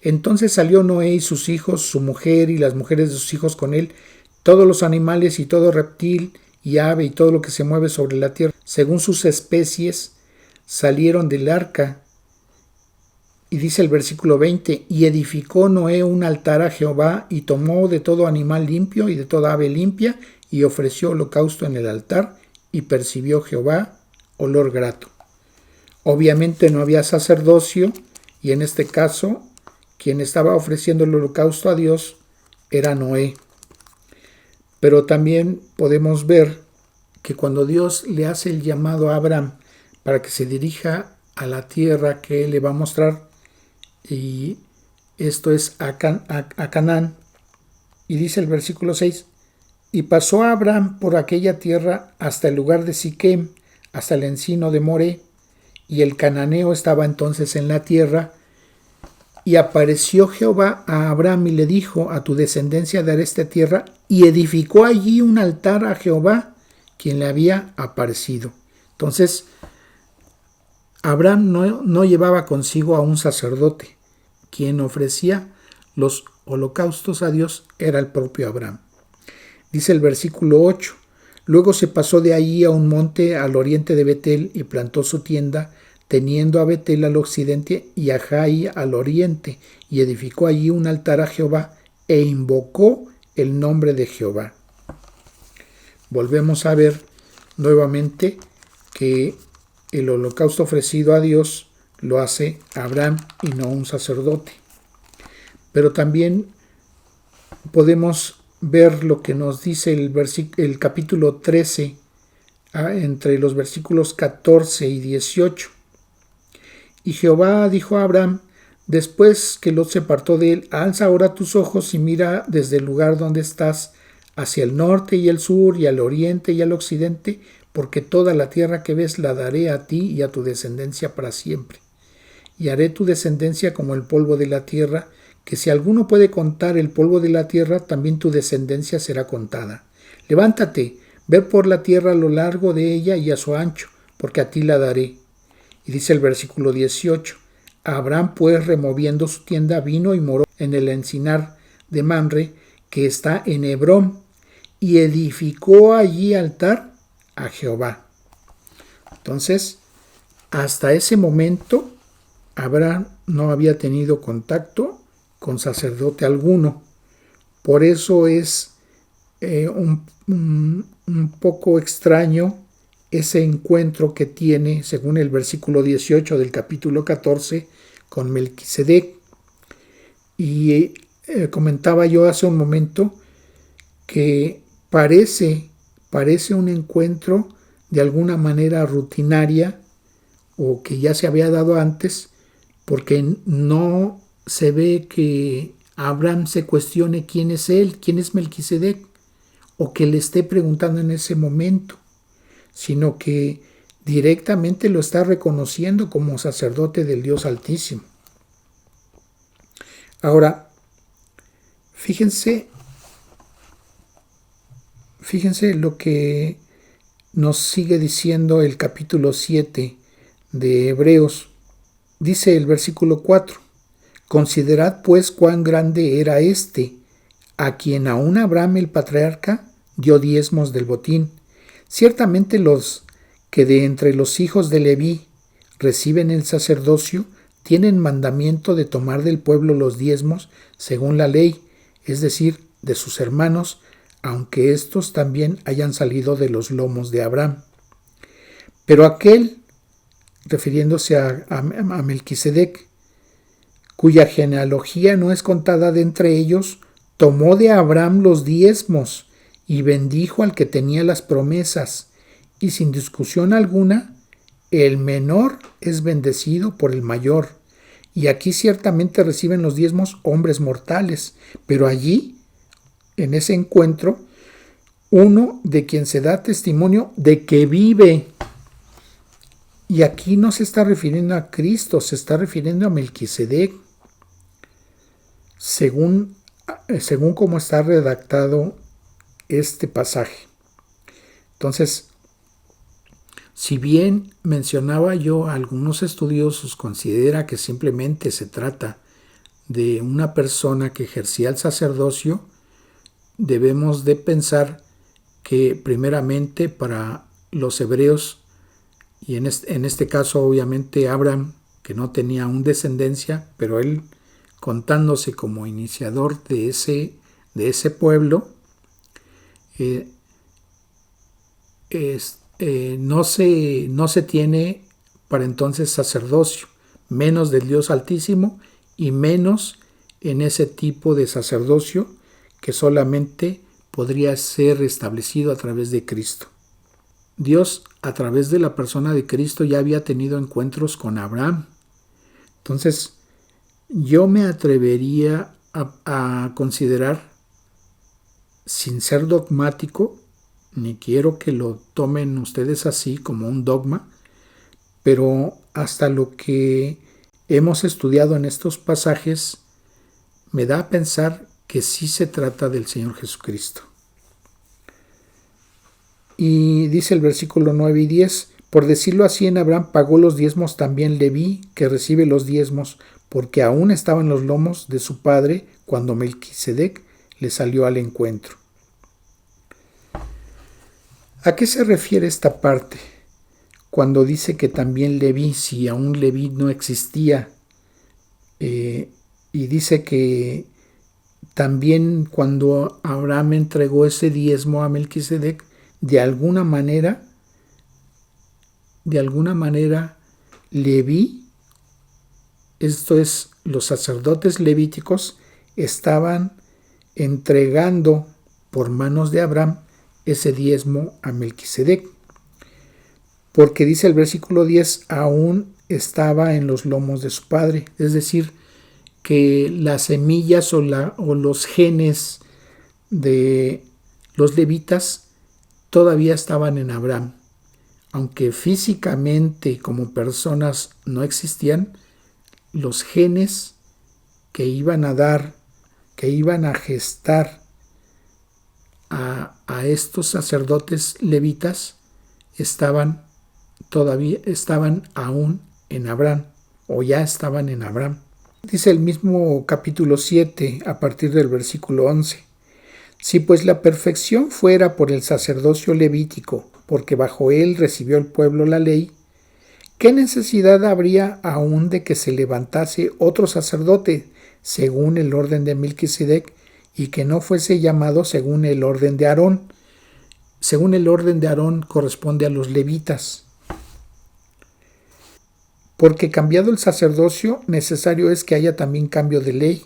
Entonces salió Noé y sus hijos, su mujer y las mujeres de sus hijos con él, todos los animales y todo reptil y ave y todo lo que se mueve sobre la tierra, según sus especies, salieron del arca. Y dice el versículo 20: Y edificó Noé un altar a Jehová, y tomó de todo animal limpio y de toda ave limpia, y ofreció holocausto en el altar, y percibió Jehová olor grato. Obviamente no había sacerdocio, y en este caso quien estaba ofreciendo el holocausto a Dios era Noé. Pero también podemos ver que cuando Dios le hace el llamado a Abraham para que se dirija a la tierra que él le va a mostrar, y esto es a Canaán, y dice el versículo 6: Y pasó Abraham por aquella tierra hasta el lugar de Siquem, hasta el encino de Moré, y el cananeo estaba entonces en la tierra. Y apareció Jehová a Abraham y le dijo: A tu descendencia daré esta tierra, y edificó allí un altar a Jehová, quien le había aparecido. Entonces, Abraham no llevaba consigo a un sacerdote. Quien ofrecía los holocaustos a Dios era el propio Abraham. Dice el versículo 8: Luego se pasó de allí a un monte al oriente de Betel y plantó su tienda, teniendo a Betel al occidente y a Jai al oriente, y edificó allí un altar a Jehová e invocó el nombre de Jehová. Volvemos a ver nuevamente que el holocausto ofrecido a Dios lo hace Abraham y no un sacerdote. Pero también podemos ver lo que nos dice el capítulo 13, entre los versículos 14 y 18. Y Jehová dijo a Abraham, después que Lot se apartó de él: Alza ahora tus ojos y mira desde el lugar donde estás, hacia el norte y el sur, y al oriente y al occidente, porque toda la tierra que ves la daré a ti y a tu descendencia para siempre. Y haré tu descendencia como el polvo de la tierra, que si alguno puede contar el polvo de la tierra, también tu descendencia será contada. Levántate, ve por la tierra a lo largo de ella y a su ancho, porque a ti la daré. Y dice el versículo 18: Abraham pues, removiendo su tienda, vino y moró en el encinar de Mamre, que está en Hebrón, y edificó allí altar a Jehová. Entonces, hasta ese momento, Abraham no había tenido contacto con sacerdote alguno. Por eso es un poco extraño ese encuentro que tiene, según el versículo 18 del capítulo 14, con Melquisedec. Y comentaba yo hace un momento que parece un encuentro de alguna manera rutinaria, o que ya se había dado antes, porque no se ve que Abraham se cuestione quién es él, quién es Melquisedec, o que le esté preguntando en ese momento, sino que directamente lo está reconociendo como sacerdote del Dios Altísimo. Ahora, fíjense lo que nos sigue diciendo el capítulo 7 de Hebreos. Dice el versículo 4: Considerad pues cuán grande era a quien aún Abraham el patriarca dio diezmos del botín. Ciertamente los que de entre los hijos de Leví reciben el sacerdocio tienen mandamiento de tomar del pueblo los diezmos según la ley, es decir, de sus hermanos, aunque éstos también hayan salido de los lomos de Abraham. Pero aquel refiriéndose a Melquisedec, cuya genealogía no es contada de entre ellos, tomó de Abraham los diezmos y bendijo al que tenía las promesas, y sin discusión alguna, el menor es bendecido por el mayor. Y aquí ciertamente reciben los diezmos hombres mortales, pero allí, en ese encuentro, uno de quien se da testimonio de que vive. Y aquí no se está refiriendo a Cristo, se está refiriendo a Melquisedec, según cómo está redactado este pasaje. Entonces, si bien mencionaba yo, algunos estudiosos consideran que simplemente se trata de una persona que ejercía el sacerdocio, debemos de pensar que primeramente para los hebreos, y en este caso obviamente Abraham, que no tenía aún descendencia, pero él contándose como iniciador de ese pueblo, no se tiene para entonces sacerdocio, menos del Dios Altísimo y menos en ese tipo de sacerdocio que solamente podría ser establecido a través de Cristo. Dios, a través de la persona de Cristo, ya había tenido encuentros con Abraham. Entonces, yo me atrevería a considerar, sin ser dogmático, ni quiero que lo tomen ustedes así como un dogma, pero hasta lo que hemos estudiado en estos pasajes me da a pensar que sí se trata del Señor Jesucristo. Y dice el versículo 9 y 10, por decirlo así, en Abraham pagó los diezmos también Leví, que recibe los diezmos, porque aún estaba en los lomos de su padre cuando Melquisedec le salió al encuentro. ¿A qué se refiere esta parte? Cuando dice que también Leví, si aún Leví no existía, y dice que también cuando Abraham entregó ese diezmo a Melquisedec, de alguna manera, Leví, esto es, los sacerdotes levíticos, estaban entregando por manos de Abraham ese diezmo a Melquisedec. Porque dice el versículo 10, aún estaba en los lomos de su padre. Es decir, que las semillas o los genes de los levitas todavía estaban en Abraham. Aunque físicamente como personas no existían, los genes que iban a gestar a estos sacerdotes levitas estaban aún en Abraham, o ya estaban en Abraham. Dice el mismo capítulo 7 a partir del versículo 11. Si pues la perfección fuera por el sacerdocio levítico, porque bajo él recibió el pueblo la ley, ¿qué necesidad habría aún de que se levantase otro sacerdote según el orden de Melquisedec y que no fuese llamado según el orden de Aarón? Según el orden de Aarón corresponde a los levitas. Porque cambiado el sacerdocio, necesario es que haya también cambio de ley.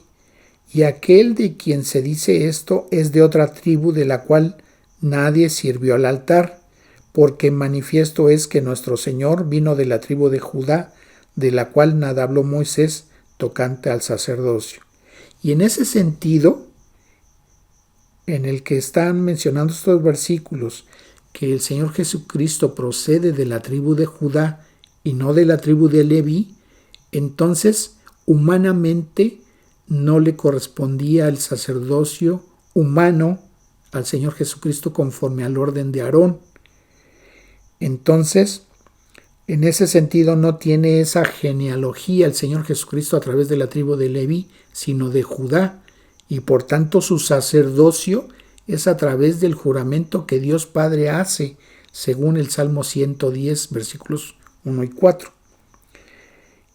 Y aquel de quien se dice esto es de otra tribu de la cual nadie sirvió al altar, porque manifiesto es que nuestro Señor vino de la tribu de Judá, de la cual nada habló Moisés tocante al sacerdocio. Y en ese sentido, en el que están mencionando estos versículos, que el Señor Jesucristo procede de la tribu de Judá y no de la tribu de Leví, entonces humanamente no le correspondía el sacerdocio humano al Señor Jesucristo conforme al orden de Aarón. Entonces, en ese sentido no tiene esa genealogía el Señor Jesucristo a través de la tribu de Leví, sino de Judá, y por tanto su sacerdocio es a través del juramento que Dios Padre hace, según el Salmo 110, versículos 1 y 4.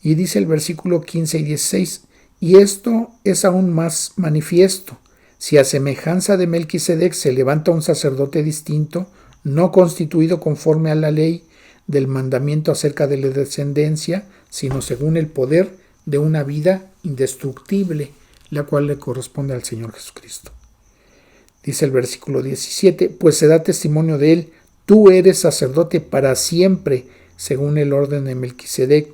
Y dice el versículo 15 y 16, y esto es aún más manifiesto, si a semejanza de Melquisedec se levanta un sacerdote distinto, no constituido conforme a la ley, del mandamiento acerca de la descendencia, sino según el poder de una vida indestructible, la cual le corresponde al Señor Jesucristo. Dice el versículo 17, pues se da testimonio de él, tú eres sacerdote para siempre, según el orden de Melquisedec.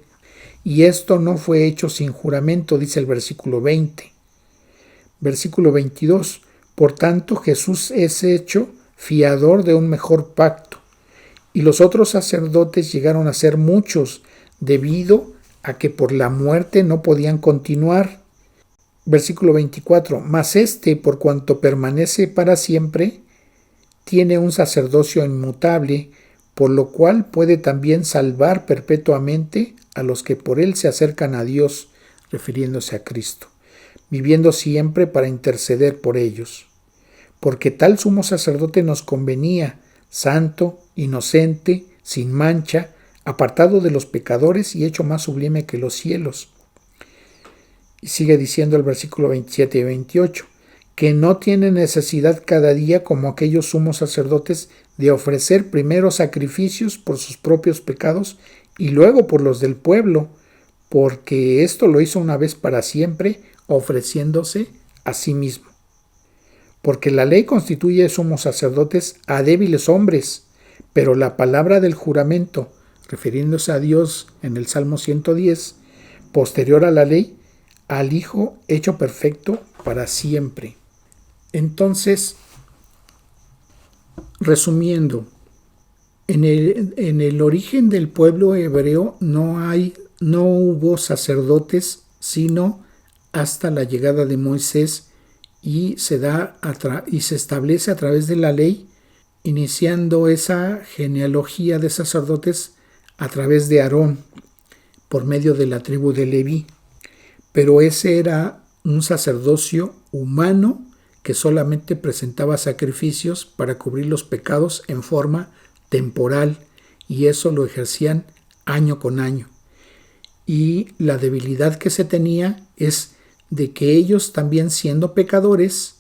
Y esto no fue hecho sin juramento, dice el versículo 20. Versículo 22, por tanto Jesús es hecho fiador de un mejor pacto, y los otros sacerdotes llegaron a ser muchos, debido a que por la muerte no podían continuar. Versículo 24, mas por cuanto permanece para siempre, tiene un sacerdocio inmutable, por lo cual puede también salvar perpetuamente a los que por él se acercan a Dios, refiriéndose a Cristo, viviendo siempre para interceder por ellos. Porque tal sumo sacerdote nos convenía, santo, inocente, sin mancha, apartado de los pecadores y hecho más sublime que los cielos. Y sigue diciendo el versículo 27 y 28, que no tiene necesidad cada día como aquellos sumos sacerdotes de ofrecer primero sacrificios por sus propios pecados y luego por los del pueblo, porque esto lo hizo una vez para siempre, ofreciéndose a sí mismo. Porque la ley constituye sumos sacerdotes a débiles hombres, pero la palabra del juramento, refiriéndose a Dios en el Salmo 110, posterior a la ley, al Hijo hecho perfecto para siempre. Entonces, resumiendo, en el origen del pueblo hebreo no hubo sacerdotes, sino hasta la llegada de Moisés, y se establece a través de la ley, iniciando esa genealogía de sacerdotes a través de Aarón, por medio de la tribu de Leví. Pero ese era un sacerdocio humano que solamente presentaba sacrificios para cubrir los pecados en forma temporal, y eso lo ejercían año con año. Y la debilidad que se tenía es de que ellos, también siendo pecadores,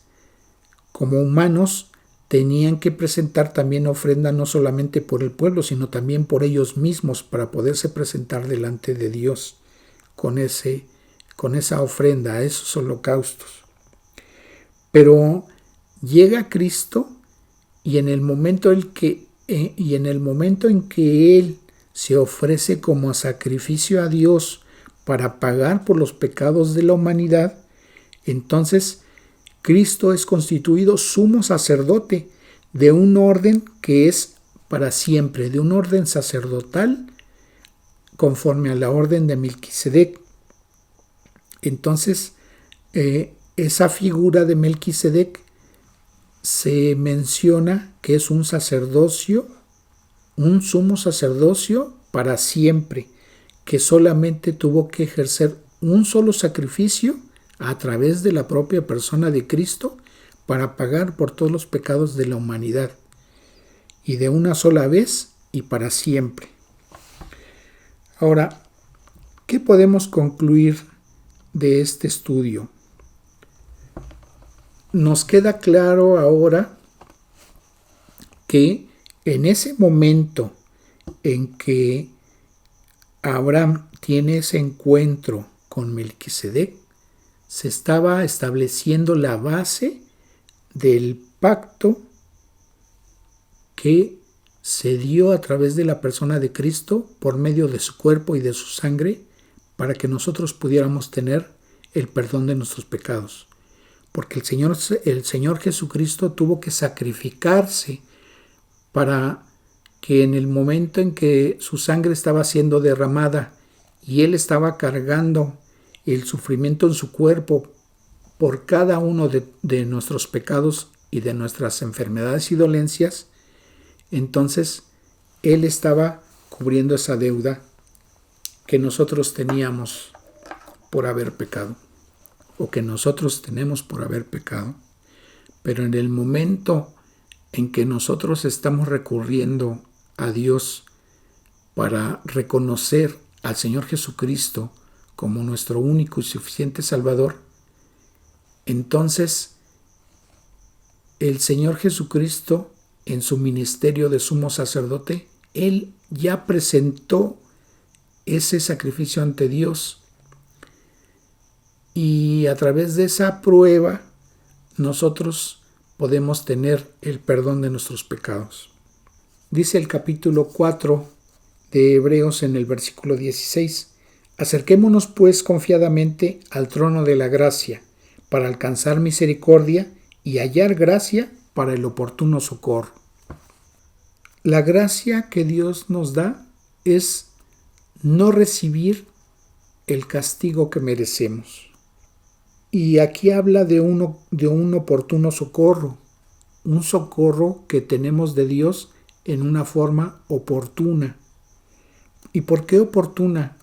como humanos, tenían que presentar también ofrenda no solamente por el pueblo, sino también por ellos mismos, para poderse presentar delante de Dios con esa ofrenda, a esos holocaustos. Pero llega Cristo, y en el momento en que Él se ofrece como sacrificio a Dios para pagar por los pecados de la humanidad, entonces Cristo es constituido sumo sacerdote de un orden que es para siempre, de un orden sacerdotal conforme a la orden de Melquisedec. Entonces, esa figura de Melquisedec se menciona que es un sacerdocio, un sumo sacerdocio para siempre, que solamente tuvo que ejercer un solo sacrificio a través de la propia persona de Cristo para pagar por todos los pecados de la humanidad, y de una sola vez y para siempre. Ahora, ¿qué podemos concluir de este estudio? Nos queda claro ahora que en ese momento en que Abraham tiene ese encuentro con Melquisedec, se estaba estableciendo la base del pacto que se dio a través de la persona de Cristo por medio de su cuerpo y de su sangre, para que nosotros pudiéramos tener el perdón de nuestros pecados. Porque el Señor Jesucristo tuvo que sacrificarse para que en el momento en que su sangre estaba siendo derramada y Él estaba cargando el sufrimiento en su cuerpo por cada uno de nuestros pecados y de nuestras enfermedades y dolencias, entonces Él estaba cubriendo esa deuda que nosotros teníamos por haber pecado, o que nosotros tenemos por haber pecado. Pero en el momento en que nosotros estamos recurriendo a Dios para reconocer al Señor Jesucristo como nuestro único y suficiente Salvador, entonces el Señor Jesucristo, en su ministerio de sumo sacerdote, Él ya presentó ese sacrificio ante Dios. Y a través de esa prueba nosotros podemos tener el perdón de nuestros pecados. Dice el capítulo 4 de Hebreos en el versículo 16: acerquémonos pues confiadamente al trono de la gracia, para alcanzar misericordia y hallar gracia para el oportuno socorro. La gracia que Dios nos da es no recibir el castigo que merecemos. Y aquí habla de un oportuno socorro, un socorro que tenemos de Dios en una forma oportuna. ¿Y por qué oportuna?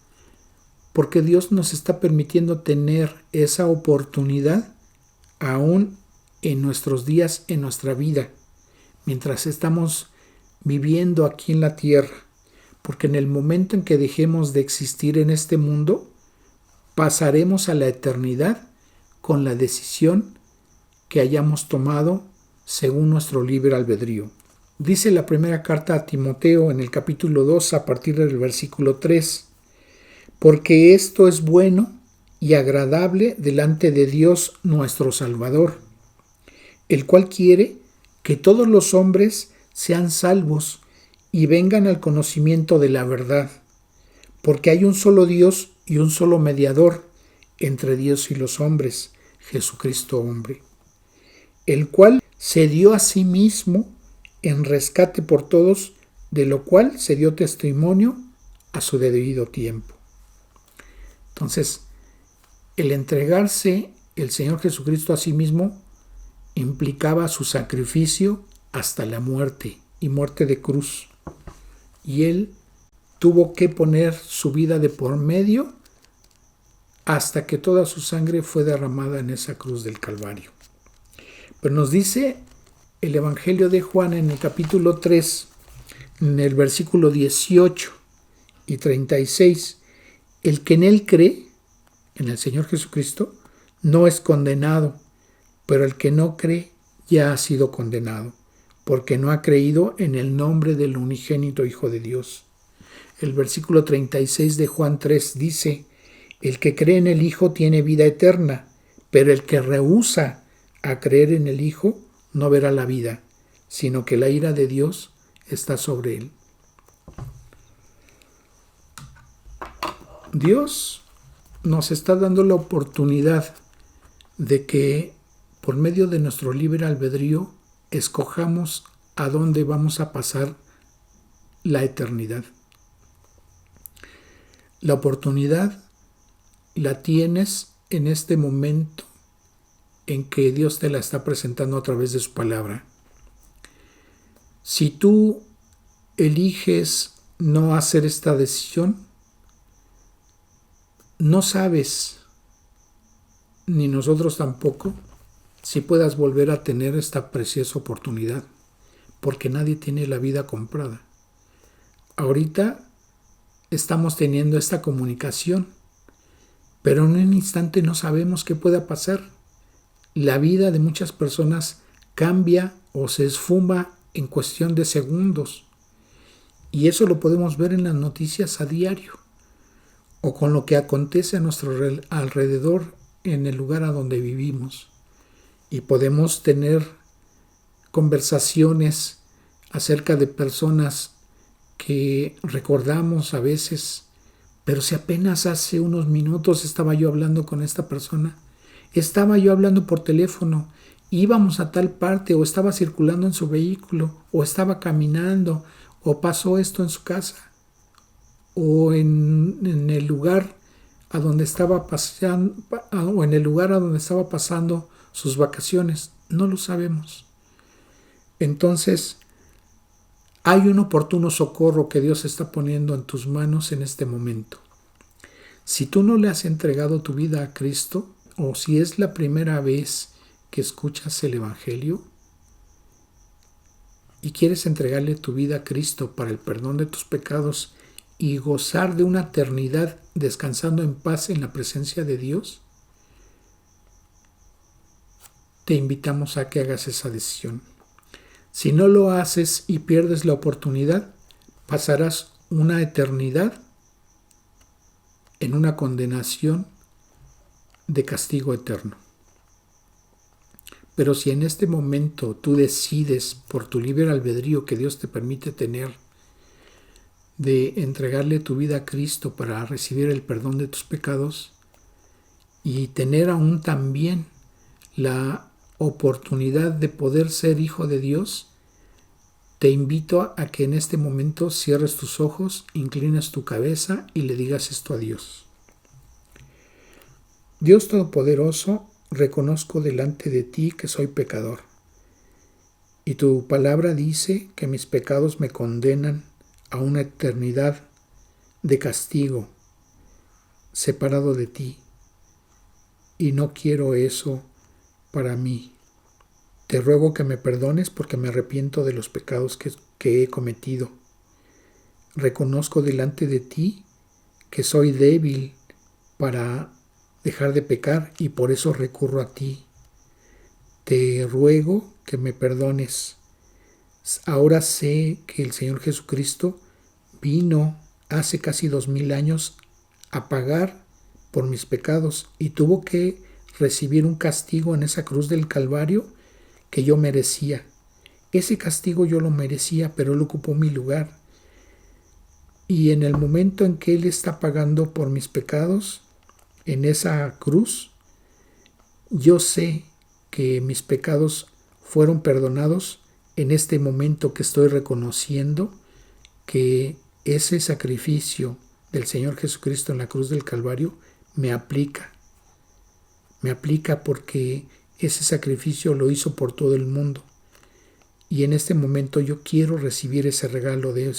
Porque Dios nos está permitiendo tener esa oportunidad aún en nuestros días, en nuestra vida, mientras estamos viviendo aquí en la tierra. Porque en el momento en que dejemos de existir en este mundo, pasaremos a la eternidad con la decisión que hayamos tomado según nuestro libre albedrío. Dice la primera carta a Timoteo en el capítulo 2 a partir del versículo 3: porque esto es bueno y agradable delante de Dios nuestro Salvador, el cual quiere que todos los hombres sean salvos y vengan al conocimiento de la verdad, porque hay un solo Dios y un solo mediador entre Dios y los hombres, Jesucristo hombre, el cual se dio a sí mismo en rescate por todos, de lo cual se dio testimonio a su debido tiempo. Entonces, el entregarse el Señor Jesucristo a sí mismo implicaba su sacrificio hasta la muerte, y muerte de cruz. Y Él tuvo que poner su vida de por medio hasta que toda su sangre fue derramada en esa cruz del Calvario. Pero nos dice el Evangelio de Juan en el capítulo 3, en el versículo 18 y 36, el que en Él cree, en el Señor Jesucristo, no es condenado, pero el que no cree ya ha sido condenado, porque no ha creído en el nombre del unigénito Hijo de Dios. El versículo 36 de Juan 3 dice: el que cree en el Hijo tiene vida eterna, pero el que rehúsa a creer en el Hijo no verá la vida, sino que la ira de Dios está sobre él. Dios nos está dando la oportunidad de que por medio de nuestro libre albedrío escojamos a dónde vamos a pasar la eternidad. La oportunidad la tienes en este momento en que Dios te la está presentando a través de su palabra. Si tú eliges no hacer esta decisión, no sabes, ni nosotros tampoco, si puedas volver a tener esta preciosa oportunidad, porque nadie tiene la vida comprada. Ahorita estamos teniendo esta comunicación, pero en un instante no sabemos qué pueda pasar. La vida de muchas personas cambia o se esfuma en cuestión de segundos, y eso lo podemos ver en las noticias a diario, o con lo que acontece a nuestro alrededor en el lugar a donde vivimos. Y podemos tener conversaciones acerca de personas que recordamos a veces, pero si apenas hace unos minutos estaba yo hablando con esta persona, estaba yo hablando por teléfono, íbamos a tal parte, o estaba circulando en su vehículo, o estaba caminando, o pasó esto en su casa, o en el lugar a donde estaba paseando, o en el lugar a donde estaba pasando sus vacaciones. No lo sabemos. Entonces, hay un oportuno socorro que Dios está poniendo en tus manos en este momento. Si tú no le has entregado tu vida a Cristo, o si es la primera vez que escuchas el Evangelio y quieres entregarle tu vida a Cristo para el perdón de tus pecados y gozar de una eternidad descansando en paz en la presencia de Dios, te invitamos a que hagas esa decisión. Si no lo haces y pierdes la oportunidad, pasarás una eternidad en una condenación de castigo eterno. Pero si en este momento tú decides, por tu libre albedrío que Dios te permite tener, de entregarle tu vida a Cristo para recibir el perdón de tus pecados y tener aún también la oportunidad de poder ser hijo de Dios, te invito a que en este momento cierres tus ojos, inclines tu cabeza y le digas esto a Dios. Dios Todopoderoso, reconozco delante de ti que soy pecador, y tu palabra dice que mis pecados me condenan a una eternidad de castigo, separado de ti, y no quiero eso para mí. Te ruego que me perdones porque me arrepiento de los pecados que he cometido. Reconozco delante de ti que soy débil para dejar de pecar y por eso recurro a ti. Te ruego que me perdones. Ahora sé que el Señor Jesucristo vino hace casi 2000 años a pagar por mis pecados y tuvo que recibir un castigo en esa cruz del Calvario que yo merecía. Ese castigo yo lo merecía, pero Él ocupó mi lugar. Y en el momento en que Él está pagando por mis pecados, en esa cruz, yo sé que mis pecados fueron perdonados en este momento que estoy reconociendo que ese sacrificio del Señor Jesucristo en la cruz del Calvario me aplica. Me aplica porque ese sacrificio lo hizo por todo el mundo. Y en este momento yo quiero recibir ese regalo de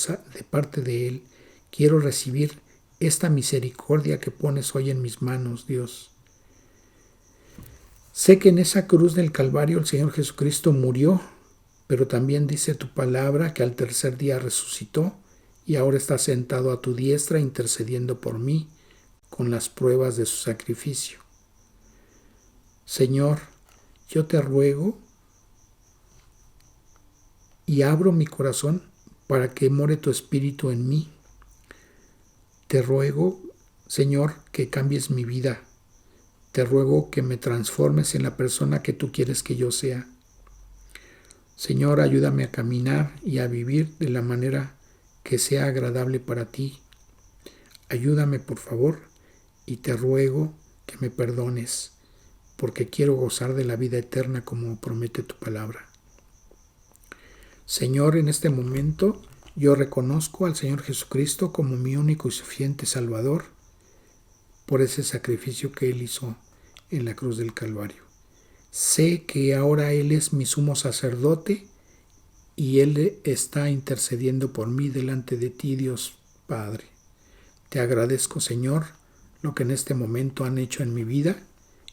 parte de Él. Quiero recibir esta misericordia que pones hoy en mis manos, Dios. Sé que en esa cruz del Calvario el Señor Jesucristo murió, pero también dice tu palabra que al tercer día resucitó y ahora está sentado a tu diestra intercediendo por mí con las pruebas de su sacrificio. Señor, yo te ruego y abro mi corazón para que more tu espíritu en mí. Te ruego, Señor, que cambies mi vida. Te ruego que me transformes en la persona que tú quieres que yo sea. Señor, ayúdame a caminar y a vivir de la manera que sea agradable para ti. Ayúdame, por favor, y te ruego que me perdones, porque quiero gozar de la vida eterna como promete tu palabra. Señor, en este momento yo reconozco al Señor Jesucristo como mi único y suficiente Salvador por ese sacrificio que Él hizo en la cruz del Calvario. Sé que ahora Él es mi sumo sacerdote y Él está intercediendo por mí delante de ti, Dios Padre. Te agradezco, Señor, lo que en este momento han hecho en mi vida,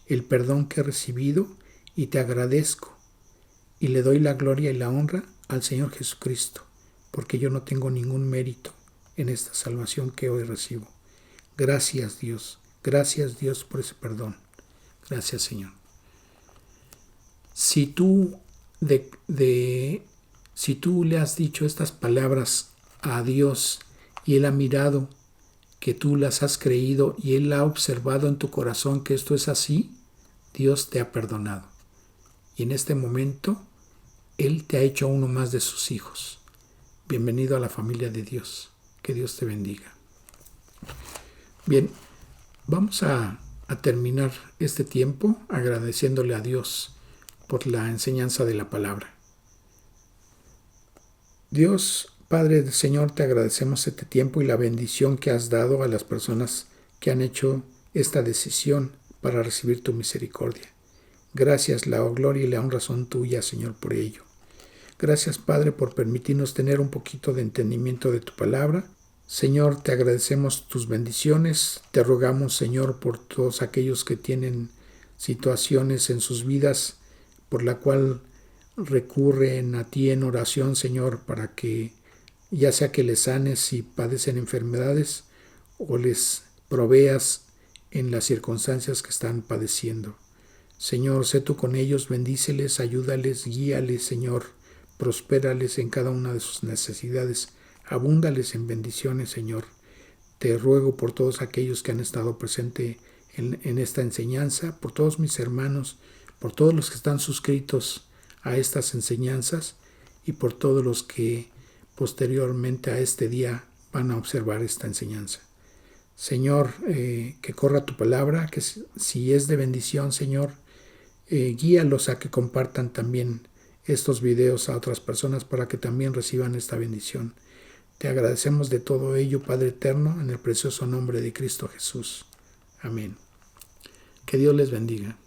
el perdón que he recibido, y te agradezco y le doy la gloria y la honra al Señor Jesucristo, porque yo no tengo ningún mérito en esta salvación que hoy recibo. Gracias, Dios por ese perdón. Gracias, Señor. Si tú le has dicho estas palabras a Dios y Él ha mirado que tú las has creído y Él ha observado en tu corazón que esto es así, Dios te ha perdonado. Y en este momento, Él te ha hecho uno más de sus hijos. Bienvenido a la familia de Dios. Que Dios te bendiga. Bien, vamos a terminar este tiempo agradeciéndole a Dios por la enseñanza de la palabra. Dios, Padre del Señor, te agradecemos este tiempo y la bendición que has dado a las personas que han hecho esta decisión para recibir tu misericordia. Gracias, la gloria y la honra son tuyas, Señor, por ello. Gracias, Padre, por permitirnos tener un poquito de entendimiento de tu palabra. Señor, te agradecemos tus bendiciones. Te rogamos, Señor, por todos aquellos que tienen situaciones en sus vidas por la cual recurren a ti en oración, Señor, para que ya sea que les sanes si padecen enfermedades o les proveas en las circunstancias que están padeciendo. Señor, sé tú con ellos, bendíceles, ayúdales, guíales, Señor, prospérales en cada una de sus necesidades Abúndales en bendiciones, Señor. Te ruego por todos aquellos que han estado presentes en esta enseñanza, por todos mis hermanos, por todos los que están suscritos a estas enseñanzas y por todos los que posteriormente a este día van a observar esta enseñanza. Señor, que corra tu palabra, que si es de bendición, Señor, guíalos a que compartan también estos videos a otras personas para que también reciban esta bendición. Te agradecemos de todo ello, Padre eterno, en el precioso nombre de Cristo Jesús. Amén. Que Dios les bendiga.